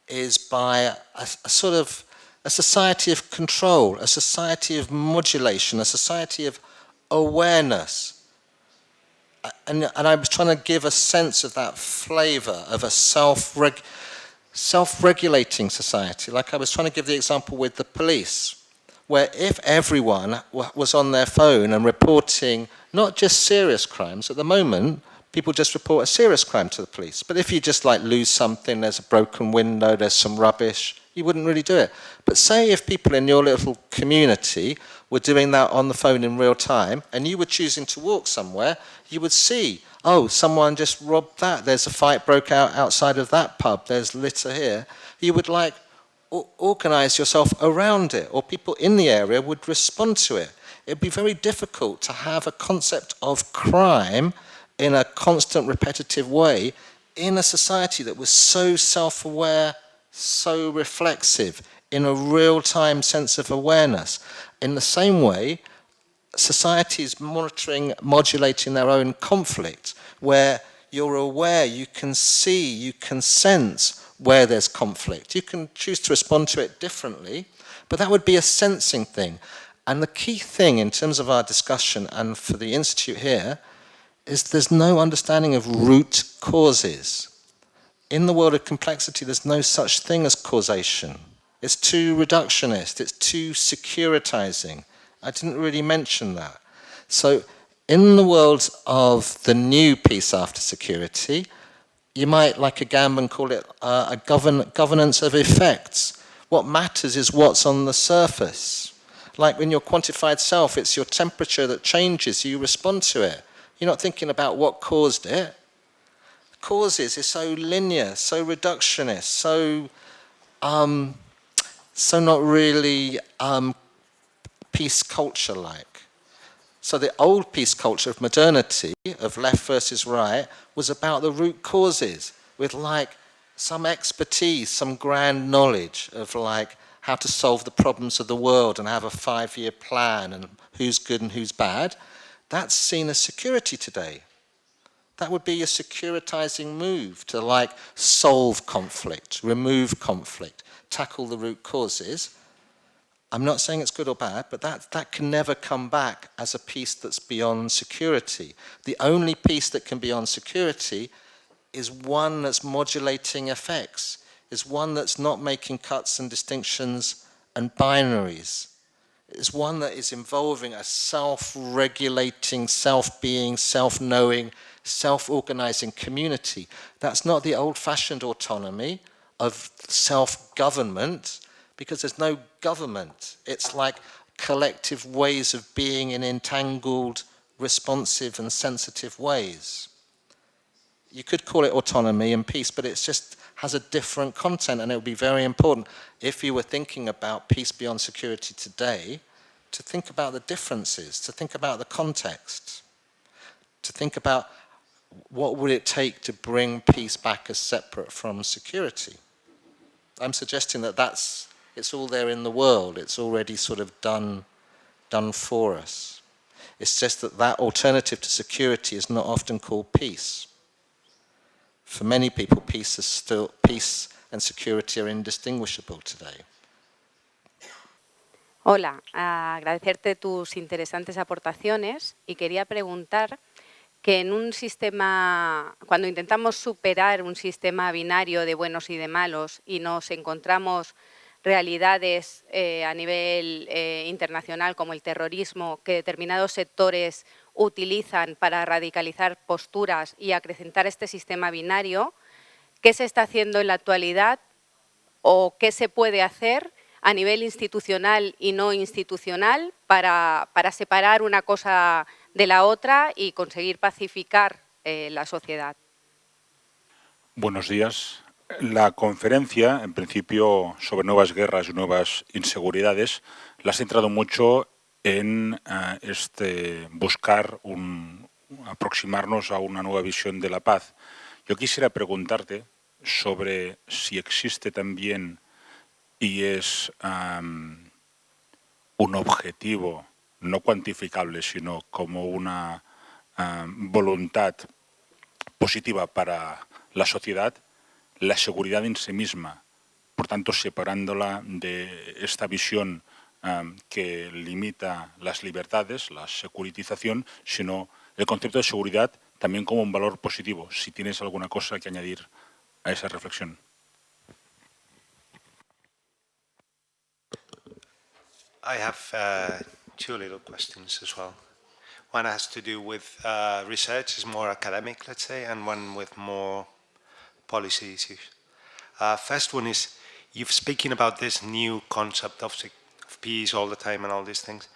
is by a sort of a society of control, a society of modulation, a society of awareness. And I was trying to give a sense of that flavor of a self-regulating society. Like I was trying to give the example with the police, where if everyone was on their phone and reporting not just serious crimes, at the moment, people just report a serious crime to the police. But if you just lose something, there's a broken window, there's some rubbish, you wouldn't really do it. But say if people in your little community were doing that on the phone in real time, and you were choosing to walk somewhere, you would see, oh, someone just robbed that, there's a fight broke out outside of that pub, there's litter here. You would organize yourself around it, or people in the area would respond to it. It'd be very difficult to have a concept of crime in a constant, repetitive way in a society that was so self-aware, so reflexive, in a real-time sense of awareness. In the same way, societies modulating their own conflict, where you're aware, you can see, you can sense where there's conflict. You can choose to respond to it differently, but that would be a sensing thing. And the key thing in terms of our discussion and for the Institute here is there's no understanding of root causes. In the world of complexity, there's no such thing as causation. It's too reductionist, it's too securitizing. I didn't really mention that. So In the world of the new peace after security, you might, like Agamben, call it a governance of effects. What matters is what's on the surface. Like in your quantified self, it's your temperature that changes, you respond to it. You're not thinking about what caused it. Causes is so linear, so reductionist, so not really peace culture-like. So the old peace culture of modernity, of left versus right, was about the root causes, with like some expertise, some grand knowledge of like how to solve the problems of the world and have a 5-year plan and who's good and who's bad. That's seen as security today. That would be a securitizing move to like solve conflict, remove conflict, tackle the root causes. I'm not saying it's good or bad, but that can never come back as a peace that's beyond security. The only peace that can be on security is one that's modulating effects, is one that's not making cuts and distinctions and binaries. It's one that is involving a self-regulating, self-being, self-knowing, self-organizing community. That's not the old-fashioned autonomy of self-government, because there's no government. It's like collective ways of being in entangled, responsive and sensitive ways. You could call it autonomy and peace, but it just has a different content, and it would be very important if you were thinking about peace beyond security today, to think about the differences, to think about the context, to think about what would it take to bring peace back as separate from security. I'm suggesting that it's all there in the world. It's already sort of done for us. It's just that alternative to security is not often called peace. For many people, peace and security are indistinguishable today. Hola, agradecerte tus interesantes aportaciones y quería preguntar que en un sistema, cuando intentamos superar un sistema binario de buenos y de malos y nos encontramos realidades a nivel internacional como el terrorismo que determinados sectores utilizan para radicalizar posturas y acrecentar este sistema binario, ¿qué se está haciendo en la actualidad o qué se puede hacer a nivel institucional y no institucional para separar una cosa de la otra y conseguir pacificar la sociedad? Buenos días. La conferencia, en principio, sobre nuevas guerras y nuevas inseguridades, la has centrado mucho en buscar aproximarnos a una nueva visión de la paz. Yo quisiera preguntarte sobre si existe también y es un objetivo no cuantificable, sino como una voluntad positiva para la sociedad, la seguridad en sí misma, por tanto separándola de esta visión que limita las libertades, la securitización, sino el concepto de seguridad también como un valor positivo. Si tienes alguna cosa que añadir a esa reflexión. I have two little questions as well. One has to do with research, is more academic, let's say, and one with more policy issues. First one is, you've speaking about this new concept of peace all the time and all these things,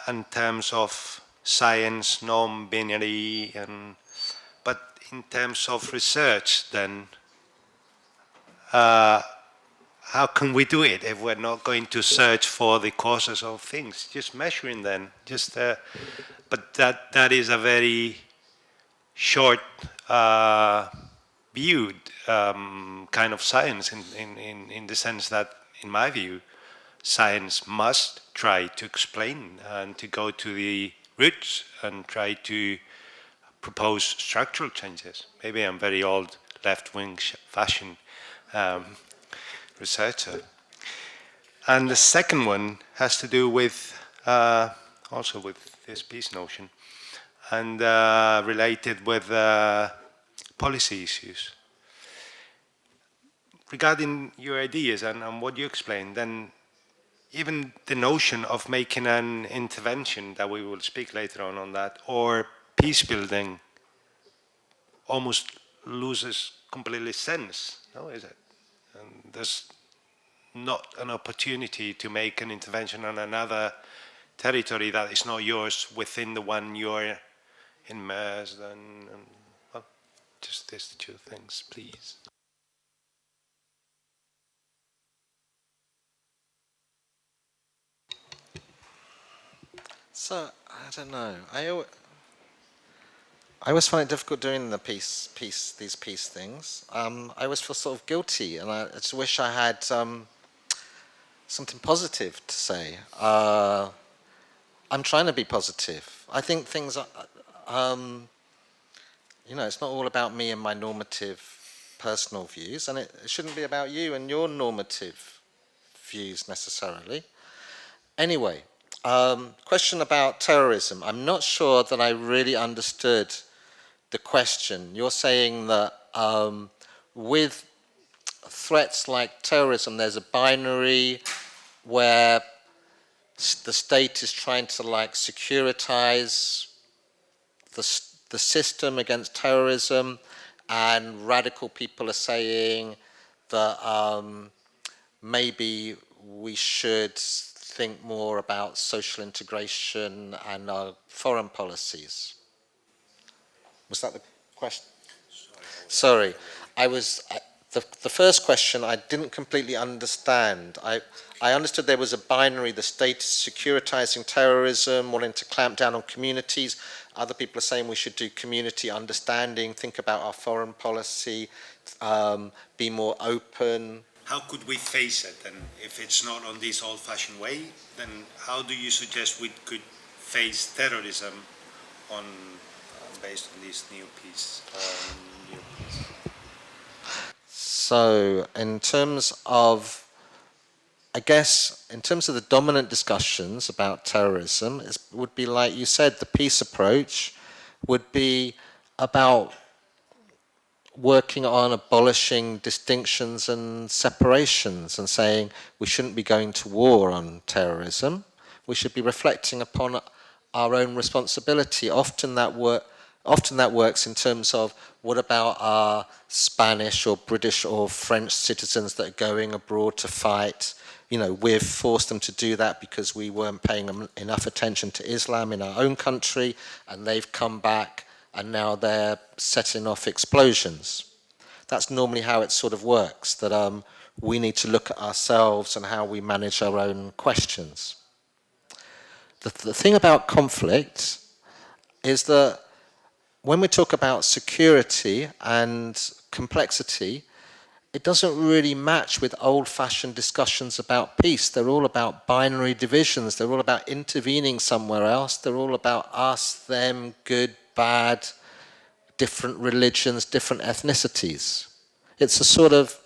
in terms of science, non-binary, but in terms of research, then how can we do it if we're not going to search for the causes of things? Just measuring them, but that is a very short viewed kind of science in the sense that, in my view, science must try to explain and to go to the roots and try to propose structural changes. Maybe I'm very old, left-wing fashion researcher. And the second one has to do with also with this peace notion and related with policy issues. Regarding your ideas and what you explained, then even the notion of making an intervention, that we will speak later on that, or peace building almost loses completely sense, no, is it? And there's not an opportunity to make an intervention on another territory that is not yours within the one you're immersed in. Well, just these two things, please. So, I don't know. I always find it difficult doing the these peace things. I always feel sort of guilty, and I just wish I had something positive to say. I'm trying to be positive. I think things are, you know, it's not all about me and my normative personal views, and it shouldn't be about you and your normative views necessarily. Anyway, question about terrorism. I'm not sure that I really understood the question. You're saying that with threats like terrorism, there's a binary where the state is trying to like securitize the system against terrorism, and radical people are saying that maybe we should think more about social integration and our foreign policies. Was that the question? Sorry. The first question I didn't completely understand. I understood there was a binary, the state is securitizing terrorism, wanting to clamp down on communities. Other people are saying we should do community understanding, think about our foreign policy, be more open. How could we face it? And if it's not on this old-fashioned way, then how do you suggest we could face terrorism on based on this new piece? So, in terms of, I guess, in terms of the dominant discussions about terrorism, it would be like you said, the peace approach would be about working on abolishing distinctions and separations and saying we shouldn't be going to war on terrorism. We should be reflecting upon our own responsibility. Often that works in terms of what about our Spanish or British or French citizens that are going abroad to fight? You know, we've forced them to do that because we weren't paying enough attention to Islam in our own country, and they've come back and now they're setting off explosions. That's normally how it sort of works, that we need to look at ourselves and how we manage our own questions. The thing about conflict is that when we talk about security and complexity, it doesn't really match with old-fashioned discussions about peace. They're all about binary divisions. They're all about intervening somewhere else. They're all about us, them, good, bad, different religions, different ethnicities. It's a sort of,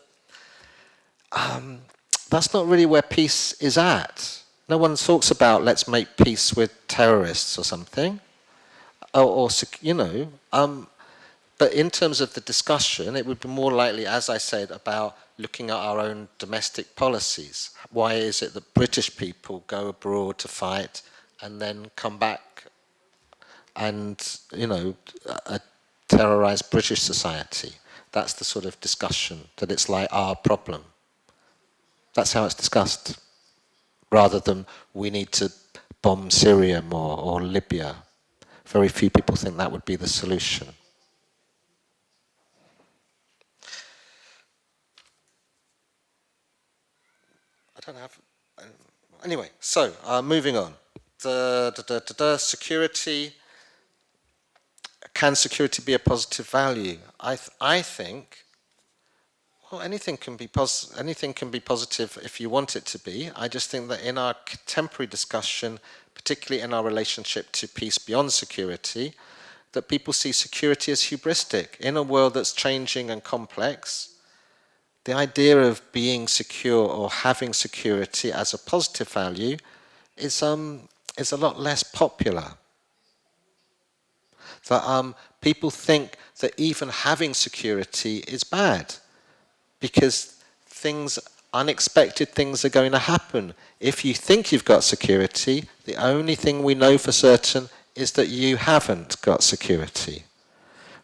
that's not really where peace is at. No one talks about let's make peace with terrorists or something, or you know. But in terms of the discussion, it would be more likely, as I said, about looking at our own domestic policies. Why is it that British people go abroad to fight and then come back and, you know, terrorize British society? That's the sort of discussion, that it's like our problem. That's how it's discussed, rather than we need to bomb Syria more or Libya. Very few people think that would be the solution. I don't have... Anyway, so moving on. Security. Can security be a positive value? I think, well, anything can be positive if you want it to be. I just think that in our contemporary discussion, particularly in our relationship to peace beyond security, that people see security as hubristic. In a world that's changing and complex, the idea of being secure or having security as a positive value is a lot less popular. That people think that even having security is bad because things unexpected things are going to happen. If you think you've got security, the only thing we know for certain is that you haven't got security.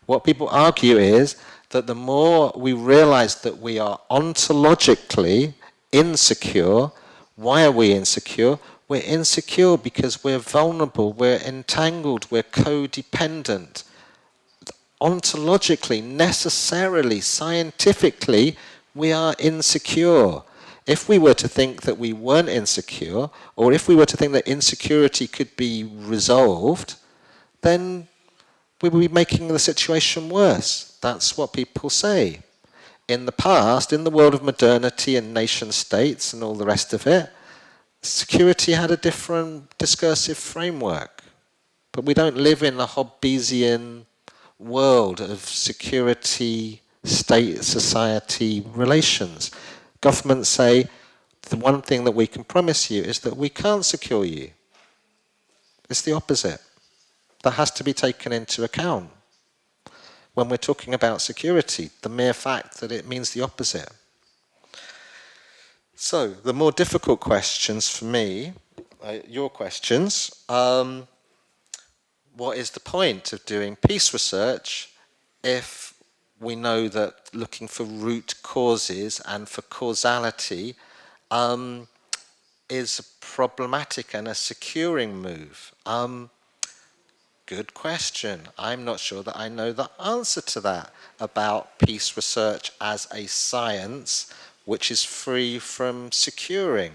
What people argue is that the more we realize that we are ontologically insecure, why are we insecure? We're insecure because we're vulnerable, we're entangled, we're codependent. Ontologically, necessarily, scientifically, we are insecure. If we were to think that we weren't insecure, or if we were to think that insecurity could be resolved, then we would be making the situation worse. That's what people say. In the past, in the world of modernity and nation states and all the rest of it, security had a different discursive framework. But we don't live in a Hobbesian world of security, state, society relations. Governments say, the one thing that we can promise you is that we can't secure you. It's the opposite. That has to be taken into account. When we're talking about security, the mere fact that it means the opposite. So, the more difficult questions for me, your questions, what is the point of doing peace research if we know that looking for root causes and for causality is problematic and a securing move? Good question. I'm not sure that I know the answer to that about peace research as a science which is free from securing.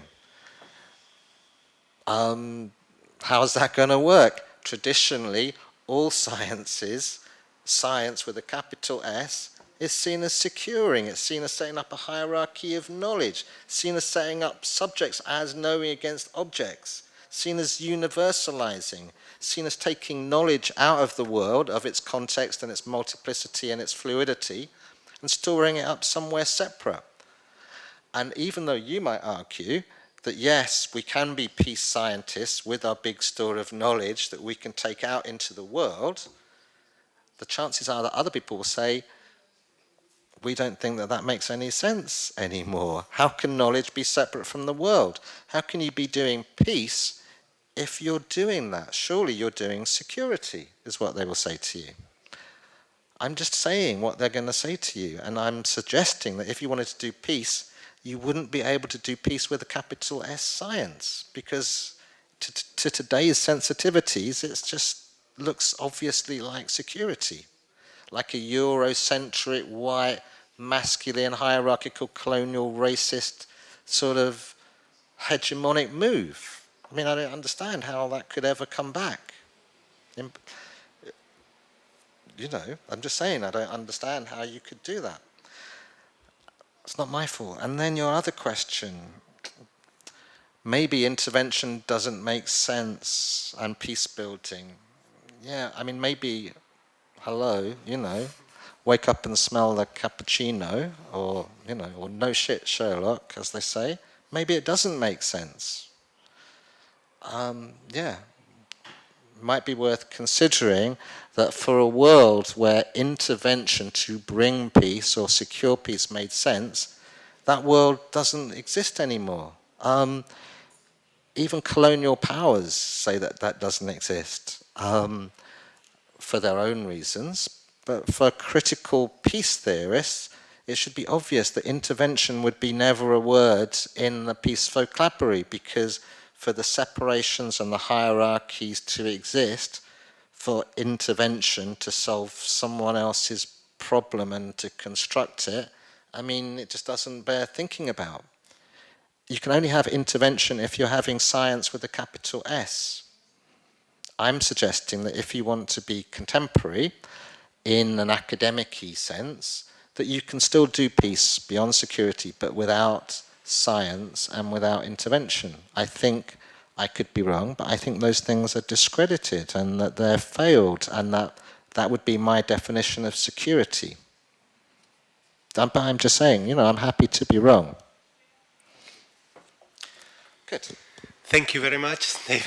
How's that going to work? Traditionally, all sciences, science with a capital S, is seen as securing. It's seen as setting up a hierarchy of knowledge, seen as setting up subjects as knowing against objects, seen as universalizing, seen as taking knowledge out of the world, of its context and its multiplicity and its fluidity, and storing it up somewhere separate. And even though you might argue that yes, we can be peace scientists with our big store of knowledge that we can take out into the world, the chances are that other people will say, we don't think that that makes any sense anymore. How can knowledge be separate from the world? How can you be doing peace if you're doing that? Surely you're doing security, is what they will say to you. I'm just saying what they're going to say to you, and I'm suggesting that if you wanted to do peace, you wouldn't be able to do peace with a capital S science, because to today's sensitivities, it just looks obviously like security, like a Eurocentric, white, masculine, hierarchical, colonial, racist sort of hegemonic move. I mean, I don't understand how that could ever come back. You know, I'm just saying, I don't understand how you could do that. It's not my fault. And then your other question, maybe intervention doesn't make sense and peace building. Yeah, I mean, maybe, hello, you know, wake up and smell the cappuccino, or, you know, or no shit, Sherlock, as they say. Maybe it doesn't make sense. Yeah, might be worth considering that for a world where intervention to bring peace or secure peace made sense, that world doesn't exist anymore. Even colonial powers say that that doesn't exist for their own reasons, but for critical peace theorists, it should be obvious that intervention would be never a word in the peace vocabulary, because for the separations and the hierarchies to exist, for intervention to solve someone else's problem and to construct it, I mean, it just doesn't bear thinking about. You can only have intervention if you're having science with a capital S. I'm suggesting that if you want to be contemporary in an academic-y sense, that you can still do peace beyond security, but without science and without intervention. I think, I could be wrong, but I think those things are discredited and that they're failed, and that would be my definition of security. But I'm just saying, you know, I'm happy to be wrong. Good. Thank you very much, David.